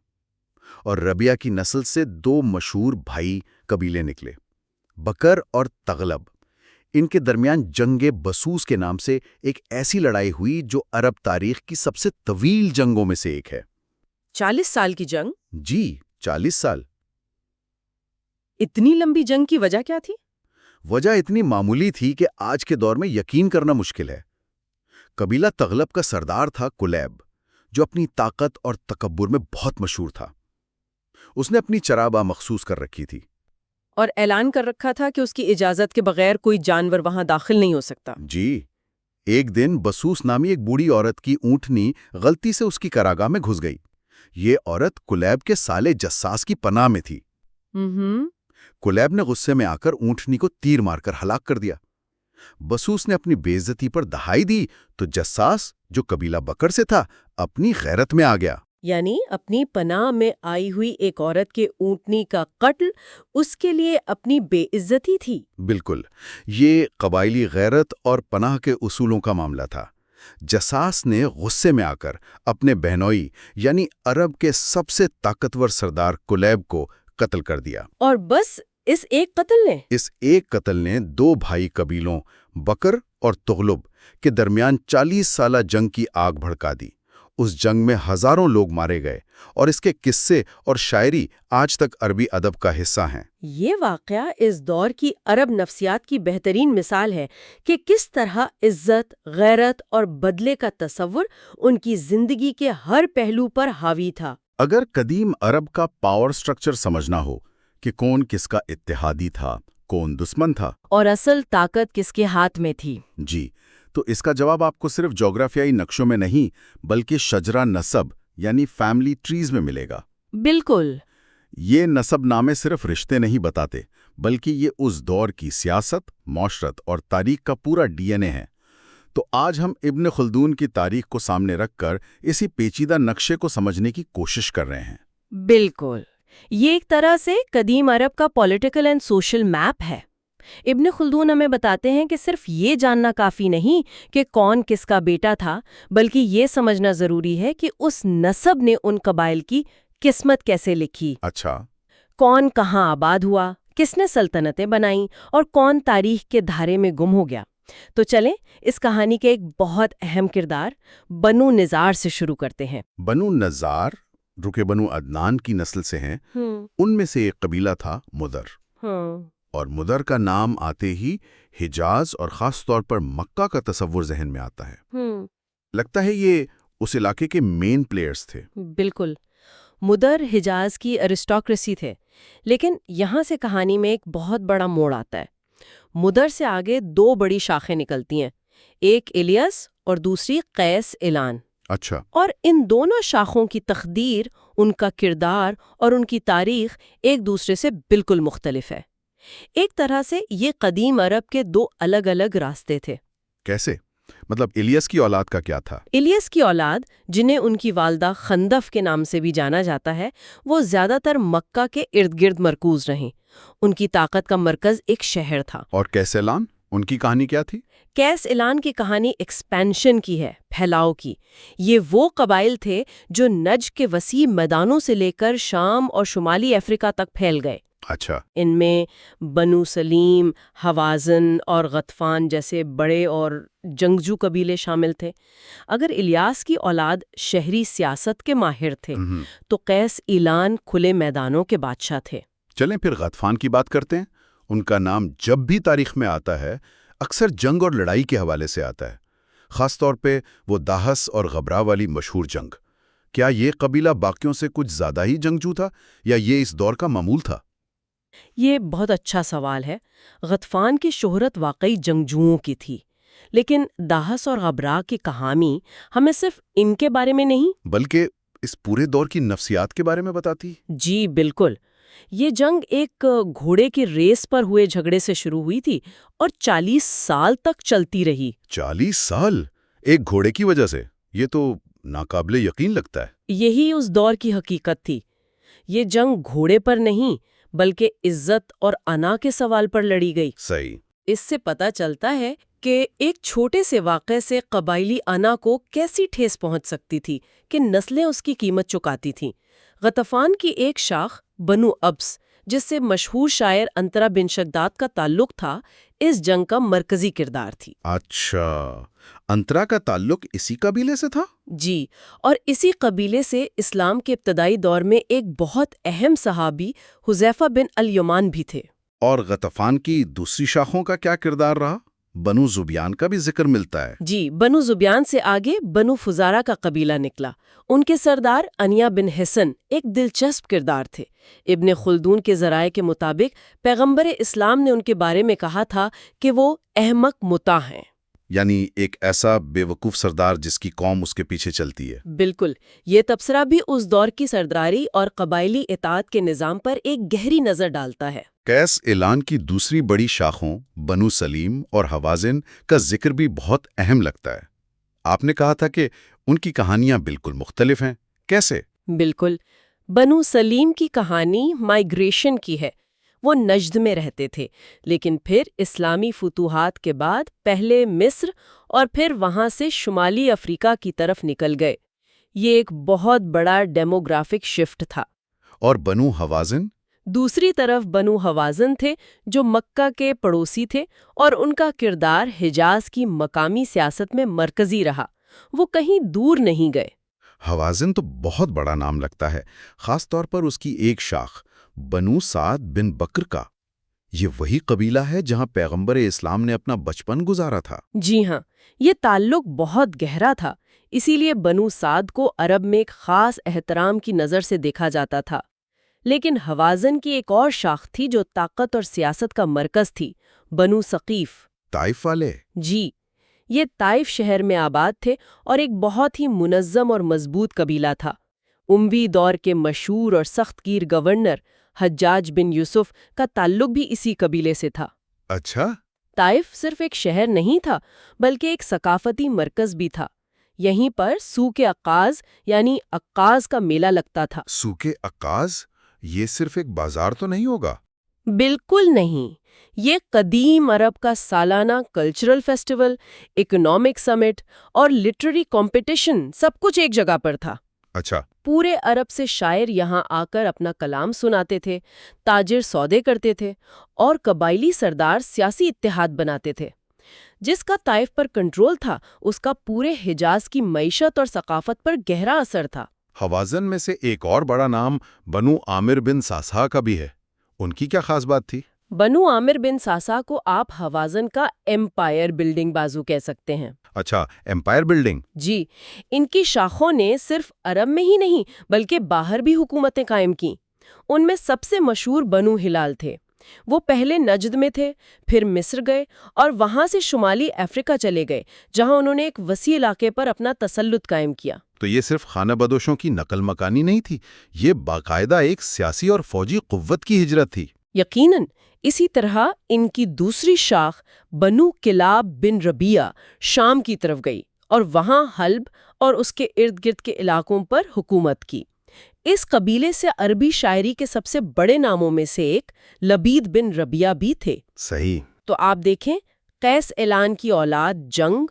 اور ربیہ کی نسل سے 2 مشہور بھائی قبیلے نکلے، بکر اور تغلب۔ ان کے درمیان جنگ بسوس کے نام سے ایک ایسی لڑائی ہوئی جو عرب تاریخ کی سب سے طویل جنگوں میں سے ایک ہے۔ 40 سال کی جنگ؟ جی، 40 سال۔ اتنی لمبی جنگ کی وجہ کیا تھی؟ وجہ اتنی معمولی تھی کہ آج کے دور میں یقین کرنا مشکل ہے۔ قبیلہ تغلب کا سردار تھا کلیب، جو اپنی طاقت اور تکبر میں بہت مشہور تھا۔ اس نے اپنی چرابہ مخصوص کر رکھی تھی، اور اعلان کر رکھا تھا کہ اس کی اجازت کے بغیر کوئی جانور وہاں داخل نہیں ہو سکتا۔ جی، ایک دن بسوس نامی ایک بوڑھی عورت کی اونٹنی غلطی سے اس کی کراگاہ میں گھس گئی۔ یہ عورت کلیب کے سالے جساس کی پناہ میں تھی۔ کلیب نے غصے میں آ کر اونٹنی کو تیر مار کر ہلاک کر دیا۔ بسوس نے اپنی بے عزتی پر دہائی دی تو جساس، جو قبیلہ بکر سے تھا، اپنی غیرت میں آ گیا۔ یعنی اپنی پناہ میں آئی ہوئی ایک عورت کے اونٹنی کا قتل اس کے لیے اپنی بے عزتی تھی۔ بالکل، یہ قبائلی غیرت اور پناہ کے اصولوں کا معاملہ تھا۔ جساس نے غصے میں آ کر اپنے بہنوئی یعنی عرب کے سب سے طاقتور سردار کلیب کو قتل کر دیا۔ اور بس اس ایک قتل نے؟ اس ایک قتل نے 2 بھائی قبیلوں بکر اور تغلب کے درمیان 40 سالہ جنگ کی آگ بھڑکا دی۔ اس جنگ میں ہزاروں لوگ مارے گئے، اور اس کے قصے اور شاعری آج تک عربی ادب کا حصہ ہیں۔ یہ واقعہ اس دور کی عرب نفسیات کی بہترین مثال ہے کہ کس طرح عزت، غیرت اور بدلے کا تصور ان کی زندگی کے ہر پہلو پر حاوی تھا۔ اگر قدیم عرب کا پاور سٹرکچر سمجھنا ہو کہ کون کس کا اتحادی تھا، کون دشمن تھا، اور اصل طاقت کس کے ہاتھ میں تھی، جی، تو اس کا جواب آپ کو صرف جغرافیائی نقشوں میں نہیں بلکہ شجرہ نسب یعنی فیملی ٹریز میں ملے گا۔ بالکل۔ یہ نسب نامے صرف رشتے نہیں بتاتے، بلکہ یہ اس دور کی سیاست، معاشرت اور تاریخ کا پورا ڈی این اے ہے۔ تو آج ہم ابن خلدون کی تاریخ کو سامنے رکھ کر اسی پیچیدہ نقشے کو سمجھنے کی کوشش کر رہے ہیں۔ بالکل، یہ ایک طرح سے قدیم عرب کا پولیٹیکل اینڈ سوشل میپ ہے۔ ابن خلدون ہمیں بتاتے ہیں کہ صرف یہ جاننا کافی نہیں کہ کون کس کا بیٹا تھا، بلکہ یہ سمجھنا ضروری ہے کہ اس نسب نے ان قبائل کی قسمت کیسے لکھی۔ اچھا، کون کہاں آباد ہوا، کس نے سلطنتیں بنائیں، اور کون تاریخ کے دھارے میں گم ہو گیا۔ تو چلیں اس کہانی کے ایک بہت اہم کردار بنو نزار سے شروع کرتے ہیں۔ بنو نزار جو کہ بنو عدنان کی نسل سے ہیں، ان میں سے ایک قبیلہ تھا مدر، اور مدر کا نام آتے ہی حجاز اور خاص طور پر مکہ کا تصور ذہن میں آتا ہے۔ لگتا ہے یہ اس علاقے کے مین پلیئرز تھے۔ بالکل، مدر حجاز کی ارسٹوکریسی تھے، لیکن یہاں سے کہانی میں ایک بہت بڑا موڑ آتا ہے۔ مدر سے آگے 2 بڑی شاخیں نکلتی ہیں، ایک الیاس اور دوسری قیس اعلان۔ اچھا، اور ان دونوں شاخوں کی تقدیر، ان کا کردار اور ان کی تاریخ ایک دوسرے سے بالکل مختلف ہے۔ ایک طرح سے یہ قدیم عرب کے 2 الگ الگ راستے تھے۔ کیسے؟ مطلب الیاس کی اولاد کا کیا تھا؟ الیاس کی اولاد، جنہیں ان کی والدہ خندف کے نام سے بھی جانا جاتا ہے، وہ زیادہ تر مکہ کے ارد گرد مرکوز رہیں۔ ان کی طاقت کا مرکز ایک شہر تھا۔ اور قیس اعلان، ان کی کہانی کیا تھی؟ قیس اعلان کی کہانی ایکسپینشن کی ہے، پھیلاؤ کی۔ یہ وہ قبائل تھے جو نجد کے وسیع میدانوں سے لے کر شام اور شمالی افریقہ تک پھیل گئے۔ اچھا، ان میں بنو سلیم، حوازن اور غطفان جیسے بڑے اور جنگجو قبیلے شامل تھے۔ اگر الیاس کی اولاد شہری سیاست کے ماہر تھے تو قیس اعلان کھلے میدانوں کے بادشاہ تھے۔ چلیں پھر غطفان کی بات کرتے ہیں۔ ان کا نام جب بھی تاریخ میں آتا ہے اکثر جنگ اور لڑائی کے حوالے سے آتا ہے، خاص طور پہ وہ داہس اور غبرا والی مشہور جنگ۔ کیا یہ قبیلہ باقیوں سے کچھ زیادہ ہی جنگجو تھا یا یہ اس دور کا معمول تھا؟ یہ بہت اچھا سوال ہے۔ غطفان کی شہرت واقعی جنگجوؤں کی تھی، لیکن داہس اور غبرا کی کہانی ہمیں صرف ان کے بارے میں نہیں بلکہ اس پورے دور کی نفسیات کے بارے میں بتاتی۔ جی بالکل، یہ جنگ ایک گھوڑے کی ریس پر ہوئے جھگڑے سے شروع ہوئی تھی اور 40 سال تک چلتی رہی۔ 40 سال ایک گھوڑے کی وجہ سے؟ یہ تو ناقابل یقین لگتا ہے۔ یہی اس دور کی حقیقت تھی۔ یہ جنگ گھوڑے پر نہیں بلکہ عزت اور انا کے سوال پر لڑی گئی۔ صحیح۔ اس سے پتہ چلتا ہے کہ ایک چھوٹے سے واقعے سے قبائلی انا کو کیسی ٹھیس پہنچ سکتی تھی کہ نسلیں اس کی قیمت چکاتی تھیں۔ غطفان کی ایک شاخ بنو ابس، جس سے مشہور شاعر انترا بن شداد کا تعلق تھا، اس جنگ کا مرکزی کردار تھی۔ اچھا، انترا کا تعلق اسی قبیلے سے تھا؟ جی، اور اسی قبیلے سے اسلام کے ابتدائی دور میں ایک بہت اہم صحابی حذیفہ بن الیمان بھی تھے۔ اور غطفان کی دوسری شاخوں کا کیا کردار رہا؟ بنو زبیان کا بھی ذکر ملتا ہے۔ جی، بنو زبیان سے آگے بنو فزارہ کا قبیلہ نکلا۔ ان کے سردار انیا بن حسن ایک دلچسپ کردار تھے۔ ابن خلدون کے ذرائع کے مطابق پیغمبر اسلام نے ان کے بارے میں کہا تھا کہ وہ احمق مطاع ہیں، یعنی ایک ایسا بے وقوف سردار جس کی قوم اس کے پیچھے چلتی ہے۔ بالکل، یہ تبصرہ بھی اس دور کی سرداری اور قبائلی اطاعت کے نظام پر ایک گہری نظر ڈالتا ہے۔ قیس اعلان کی دوسری بڑی شاخوں بنو سلیم اور حوازن کا ذکر بھی بہت اہم لگتا ہے۔ آپ نے کہا تھا کہ ان کی کہانیاں بالکل مختلف ہیں، کیسے؟ بالکل، بنو سلیم کی کہانی مائیگریشن کی ہے۔ وہ نجد میں رہتے تھے، لیکن پھر اسلامی فتوحات کے بعد پہلے مصر اور پھر وہاں سے شمالی افریقہ کی طرف نکل گئے۔ یہ ایک بہت بڑا ڈیموگرافک شفٹ تھا۔ اور بنو حوازن؟ دوسری طرف بنو حوازن تھے جو مکہ کے پڑوسی تھے، اور ان کا کردار حجاز کی مقامی سیاست میں مرکزی رہا۔ وہ کہیں دور نہیں گئے۔ حوازن تو بہت بڑا نام لگتا ہے، خاص طور پر اس کی ایک شاخ بنو سعد بن بکر کا۔ یہ وہی قبیلہ ہے جہاں پیغمبر اسلام نے اپنا بچپن گزارا تھا۔ جی ہاں، یہ تعلق بہت گہرا تھا، اسی لیے بنو سعد کو عرب میں ایک خاص احترام کی نظر سے دیکھا جاتا تھا۔ لیکن حوازن کی ایک اور شاخ تھی جو طاقت اور سیاست کا مرکز تھی، بنو ثقیف۔ طائف والے؟ جی، یہ طائف شہر میں آباد تھے اور ایک بہت ہی منظم اور مضبوط قبیلہ تھا۔ اموی دور کے مشہور اور سخت گیر گورنر حجاج بن یوسف کا تعلق بھی اسی قبیلے سے تھا۔ اچھا۔ طائف صرف ایک شہر نہیں تھا بلکہ ایک ثقافتی مرکز بھی تھا۔ یہیں پر سوق عکاظ یعنی عکاظ کا میلہ لگتا تھا۔ سوق عکاظ؟ یہ صرف ایک بازار تو نہیں ہوگا؟ بالکل نہیں، یہ قدیم عرب کا سالانہ کلچرل فیسٹیول، اکنامک سمٹ اور لٹریری کمپٹیشن سب کچھ ایک جگہ پر تھا۔ اچھا۔ پورے عرب سے شاعر یہاں آ کر اپنا کلام سناتے تھے، تاجر سودے کرتے تھے اور قبائلی سردار سیاسی اتحاد بناتے تھے۔ جس کا طائف پر کنٹرول تھا، اس کا پورے حجاز کی معیشت اور ثقافت پر گہرا اثر تھا۔ حوازن میں سے ایک اور بڑا نام بنو عامر بن ساسا کا بھی ہے، ان کی کیا خاص بات تھی؟ بنو عامر بن ساسا کو آپ حوازن کا ایمپائر بلڈنگ بازو کہہ سکتے ہیں۔ اچھا، ایمپائر بلڈنگ؟ جی، ان کی شاخوں نے صرف عرب میں ہی نہیں بلکہ باہر بھی حکومتیں قائم کیں۔ ان میں سب سے مشہور بنو ہلال تھے۔ وہ پہلے نجد میں تھے، پھر مصر گئے اور وہاں سے شمالی افریقہ چلے گئے، جہاں انہوں نے ایک وسیع علاقے پر اپنا تسلط قائم کیا۔ تو یہ صرف خانہ بدوشوں کی نقل مکانی نہیں تھی، یہ باقاعدہ ایک سیاسی اور فوجی قوت کی ہجرت تھی۔ یقیناً، اسی طرح ان کی دوسری شاخ بنو کلاب بن ربیہ شام کی طرف گئی اور وہاں حلب اور اس کے ارد گرد کے علاقوں پر حکومت کی۔ اس قبیلے سے عربی شاعری کے سب سے بڑے ناموں میں سے ایک لبید بن ربیہ بھی تھے۔ صحیح۔ تو آپ دیکھیں، قیس اعلان کی اولاد جنگ،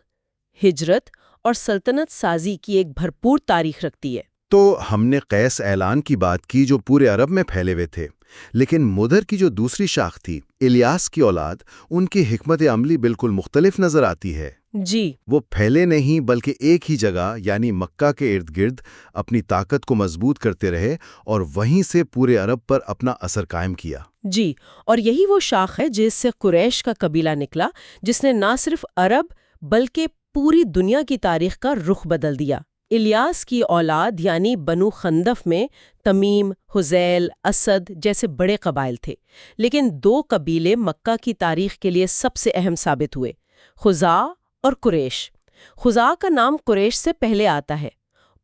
ہجرت اور سلطنت سازی کی ایک بھرپور تاریخ رکھتی ہے۔ تو ہم نے قیس اعلان کی بات کی جو پورے عرب میں پھیلے ہوئے تھے، لیکن مدر کی جو دوسری شاخ تھی الیاس کی اولاد، ان کی حکمت عملی بالکل مختلف نظر آتی ہے۔ جی، وہ پھیلے نہیں بلکہ ایک ہی جگہ یعنی مکہ کے ارد گرد اپنی طاقت کو مضبوط کرتے رہے اور وہیں سے پورے عرب پر اپنا اثر قائم کیا۔ جی، اور یہی وہ شاخ ہے جس سے قریش کا قبیلہ نکلا، جس نے نہ صرف عرب بلکہ پوری دنیا کی تاریخ کا رخ بدل دیا۔ الیاس کی اولاد یعنی بنو خندف میں تمیم، حذیل، اسد جیسے بڑے قبائل تھے، لیکن 2 قبیلے مکہ کی تاریخ کے لیے سب سے اہم ثابت ہوئے، خزاع اور قریش۔ خزاع کا نام قریش سے پہلے آتا ہے۔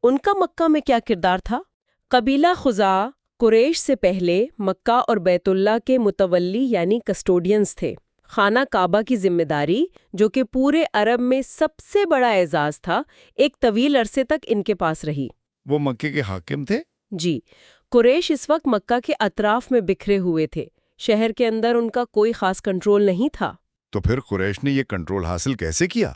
ان کا مکہ میں کیا کردار تھا؟ قبیلہ خزاع قریش سے پہلے مکہ اور بیت اللہ کے متولی یعنی کسٹوڈینز تھے۔ خانہ کعبہ کی ذمہ داری، جو کہ پورے عرب میں سب سے بڑا اعزاز تھا، ایک طویل عرصے تک ان کے پاس رہی۔ وہ مکے کے حاکم تھے؟ جی، قریش اس وقت مکہ کے اطراف میں بکھرے ہوئے تھے، شہر کے اندر ان کا کوئی خاص کنٹرول نہیں تھا۔ تو پھر قریش نے یہ کنٹرول حاصل کیسے کیا؟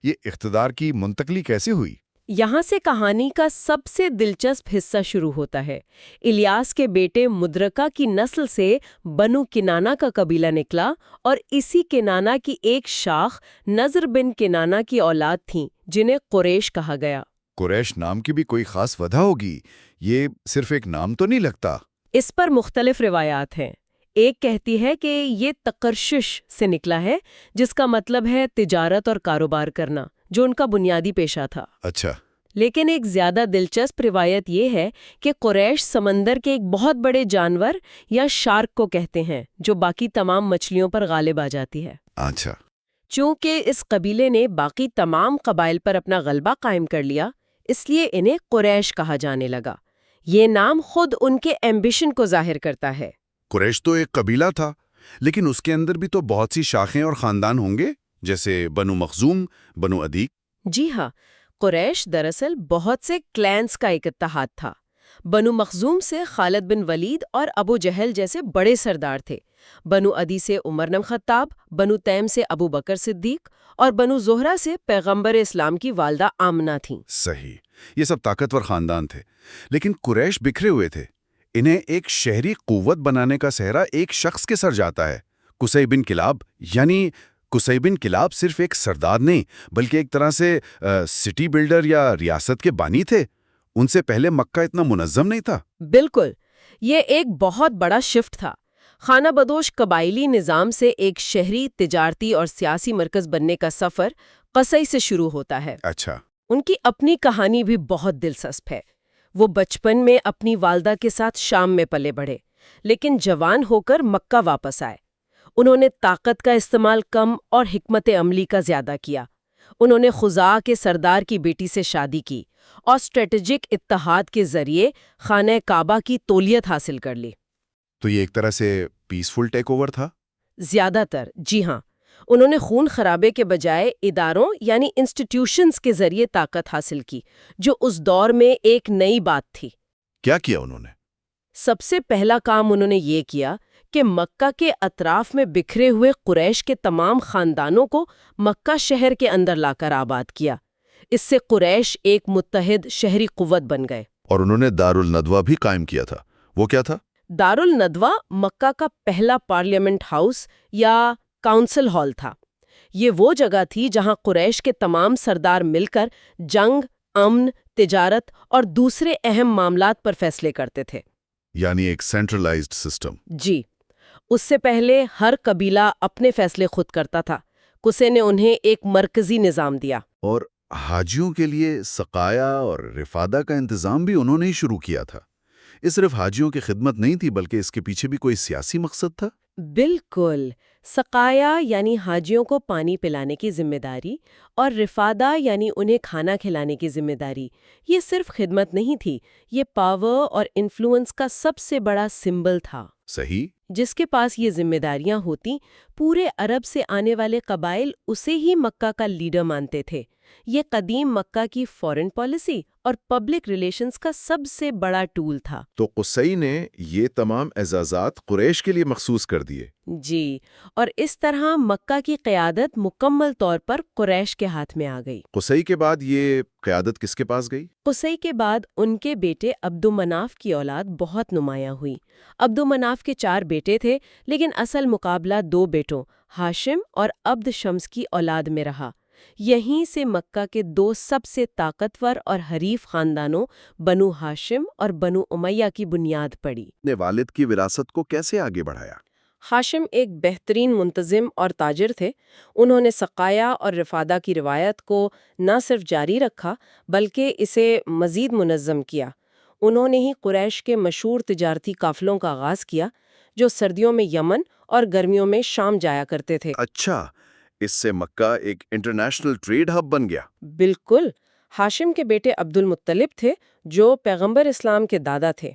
یہ اقتدار کی منتقلی کیسے ہوئی؟ یہاں سے کہانی کا سب سے دلچسپ حصہ شروع ہوتا ہے۔ الیاس کے بیٹے مدرکہ کی نسل سے بنو کنانہ کا قبیلہ نکلا، اور اسی کنانہ کی ایک شاخ نضر بن کنانہ کی اولاد تھیں، جنہیں قریش کہا گیا۔ قریش نام کی بھی کوئی خاص وجہ ہوگی، یہ صرف ایک نام تو نہیں لگتا۔ اس پر مختلف روایات ہیں۔ ایک کہتی ہے کہ یہ تقرشش سے نکلا ہے، جس کا مطلب ہے تجارت اور کاروبار کرنا، جو ان کا بنیادی پیشہ تھا۔ اچھا۔ لیکن ایک زیادہ دلچسپ روایت یہ ہے کہ قریش سمندر کے ایک بہت بڑے جانور یا شارک کو کہتے ہیں، جو باقی تمام مچھلیوں پر غالب آ جاتی ہے۔ اچھا۔ چونکہ اس قبیلے نے باقی تمام قبائل پر اپنا غلبہ قائم کر لیا، اس لیے انہیں قریش کہا جانے لگا۔ یہ نام خود ان کے ایمبیشن کو ظاہر کرتا ہے۔ قریش تو ایک قبیلہ تھا، لیکن اس کے اندر بھی تو بہت سی شاخیں اور خاندان ہوں گے، جیسے بنو مخزوم، بنو عدیق۔ جی ہاں، قریش دراصل بہت سے کلینز کا ایک اتحاد تھا۔ بنو مخزوم سے خالد بن ولید اور ابو جہل جیسے بڑے سردار تھے، بنو عدی سے عمر بن خطاب، بنو تیم سے ابو بکر صدیق، اور بنو زہرہ سے پیغمبر اسلام کی والدہ آمنہ تھیں۔ صحیح، یہ سب طاقتور خاندان تھے، لیکن قریش بکھرے ہوئے تھے۔ انہیں ایک شہری قوت بنانے کا سہرا ایک شخص کے سر جاتا ہے، قصی بن کلاب۔ یعنی قصی بن کلاب صرف ایک سردار نہیں، بلکہ ایک طرح سے سٹی بلڈر یا ریاست کے بانی تھے۔ ان سے پہلے مکہ اتنا منظم نہیں تھا۔ بالکل، یہ ایک بہت بڑا شفٹ تھا۔ خانہ بدوش قبائلی نظام سے ایک شہری، تجارتی اور سیاسی مرکز بننے کا سفر قصی سے شروع ہوتا ہے۔ اچھا۔ ان کی اپنی کہانی بھی بہت دلچسپ ہے۔ وہ بچپن میں اپنی والدہ کے ساتھ شام میں پلے بڑھے، لیکن جوان ہو کر مکہ واپس آئے۔ انہوں نے طاقت کا استعمال کم اور حکمت عملی کا زیادہ کیا۔ انہوں نے خزاع کے سردار کی بیٹی سے شادی کی اور اسٹریٹجک اتحاد کے ذریعے خانہ کعبہ کی تولیت حاصل کر لی۔ تو یہ ایک طرح سے پیسفل ٹیک اوور تھا؟ زیادہ تر، جی ہاں۔ انہوں نے خون خرابے کے بجائے اداروں یعنی انسٹیٹیوشنز کے ذریعے طاقت حاصل کی، جو اس دور میں ایک نئی بات تھی۔ کیا کیا انہوں نے؟ سب سے پہلا کام انہوں نے یہ کیا کہ مکہ کے اطراف میں بکھرے ہوئے قریش کے تمام خاندانوں کو مکہ شہر کے اندر لا کر آباد کیا۔ اس سے قریش ایک متحد شہری قوت بن گئے۔ اور انہوں نے دارالندوہ بھی قائم کیا تھا، وہ کیا تھا؟ دارالندوہ مکہ کا پہلا پارلیمنٹ ہاؤس یا کاؤنسل ہال تھا۔ یہ وہ جگہ تھی جہاں قریش کے تمام سردار مل کر جنگ، امن، تجارت اور دوسرے اہم معاملات پر فیصلے کرتے تھے۔ یعنی ایک سینٹرلائزڈ سسٹم۔ جی، اس سے پہلے ہر قبیلہ اپنے فیصلے خود کرتا تھا۔ قصے نے انہیں ایک مرکزی نظام دیا۔ اور حاجیوں کے لیے سقایا اور رفادہ کا انتظام بھی انہوں نے ہی شروع کیا تھا۔ یہ صرف حاجیوں کی خدمت نہیں تھی، بلکہ اس کے پیچھے بھی کوئی سیاسی مقصد تھا۔ بالکل، سقایا یعنی حاجیوں کو پانی پلانے کی ذمہ داری، اور رفادہ یعنی انہیں کھانا کھلانے کی ذمہ داری، یہ صرف خدمت نہیں تھی، یہ پاور اور انفلوئنس کا سب سے بڑا سمبل تھا۔ صحیح۔ جس کے پاس یہ ذمہ داریاں ہوتیں، پورے عرب سے آنے والے قبائل اسے ہی مکہ کا لیڈر مانتے تھے۔ یہ قدیم مکہ کی فارن پالیسی اور پبلک ریلیشنز کا سب سے بڑا ٹول تھا۔ تو قصی نے یہ تمام اعزازات قریش کے لیے مخصوص کر دیے۔ جی، اور اس طرح مکہ کی قیادت مکمل طور پر قریش کے ہاتھ میں آ گئی۔ قصی کے بعد یہ قیادت کس کے پاس گئی؟ قصی کے بعد ان کے بیٹے عبد مناف کی اولاد بہت نمایاں ہوئی۔ عبد مناف کے 4 بیٹے تھے، لیکن اصل مقابلہ 2 بیٹوں ہاشم اور عبد شمس کی اولاد میں رہا۔ یہیں سے مکہ کے 2 سب سے طاقتور اور حریف خاندانوں بنو ہاشم اور بنو امیہ کی بنیاد پڑی۔ نے والد کی وراثت کو کیسے آگے بڑھایا؟ ہاشم ایک بہترین منتظم اور تاجر تھے۔ انہوں نے سقایا اور رفادہ کی روایت کو نہ صرف جاری رکھا بلکہ اسے مزید منظم کیا۔ انہوں نے ہی قریش کے مشہور تجارتی قافلوں کا آغاز کیا جو سردیوں میں یمن اور گرمیوں میں شام جایا کرتے تھے۔ اچھا، اس سے مکہ ایک انٹرنیشنل ٹریڈ ہب بن گیا۔ بالکل۔ ہاشم کے بیٹے عبد المطلب تھے جو پیغمبر اسلام کے دادا تھے۔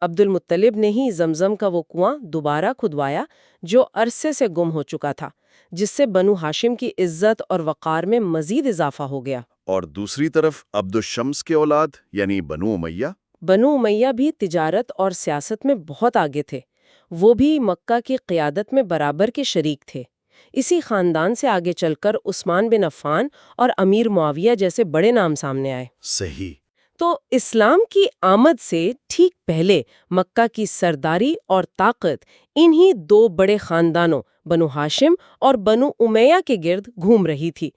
عبد المطلب نے ہی زمزم کا وہ کنواں دوبارہ کھدوایا جو عرصے سے گم ہو چکا تھا، جس سے بنو ہاشم کی عزت اور وقار میں مزید اضافہ ہو گیا۔ اور دوسری طرف عبد الشمس کے اولاد یعنی بنو امیہ؟ بنو امیہ بھی تجارت اور سیاست میں بہت آگے تھے۔ وہ بھی مکہ کی قیادت میں برابر کے شریک تھے۔ اسی خاندان سے آگے چل کر عثمان بن عفان اور امیر معاویہ جیسے بڑے نام سامنے آئے۔ صحیح۔ تو اسلام کی آمد سے ٹھیک پہلے مکہ کی سرداری اور طاقت انہی دو بڑے خاندانوں بنو ہاشم اور بنو امیہ کے گرد گھوم رہی تھی۔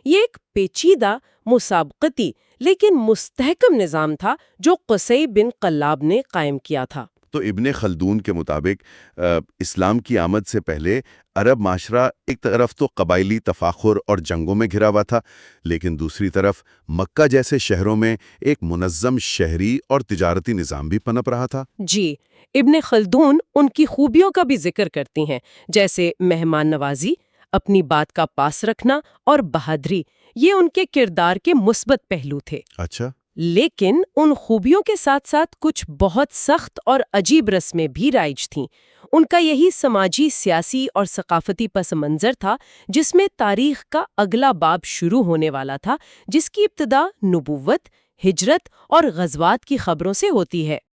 یہ ایک پیچیدہ، مسابقتی لیکن مستحکم نظام تھا جو قصی بن قلاب نے قائم کیا تھا۔ تو ابن خلدون کے مطابق اسلام کی آمد سے پہلے عرب معاشرہ ایک طرف تو قبائلی تفاخر اور جنگوں میں گھرا ہوا تھا، لیکن دوسری طرف مکہ جیسے شہروں میں ایک منظم شہری اور تجارتی نظام بھی پنپ رہا تھا۔ جی، ابن خلدون ان کی خوبیوں کا بھی ذکر کرتی ہیں، جیسے مہمان نوازی، اپنی بات کا پاس رکھنا اور بہادری۔ یہ ان کے کردار کے مثبت پہلو تھے۔ اچھا۔ لیکن ان خوبیوں کے ساتھ ساتھ کچھ بہت سخت اور عجیب رسمیں بھی رائج تھیں۔ ان کا یہی سماجی، سیاسی اور ثقافتی پس منظر تھا جس میں تاریخ کا اگلا باب شروع ہونے والا تھا، جس کی ابتدا نبوت، ہجرت اور غزوات کی خبروں سے ہوتی ہے۔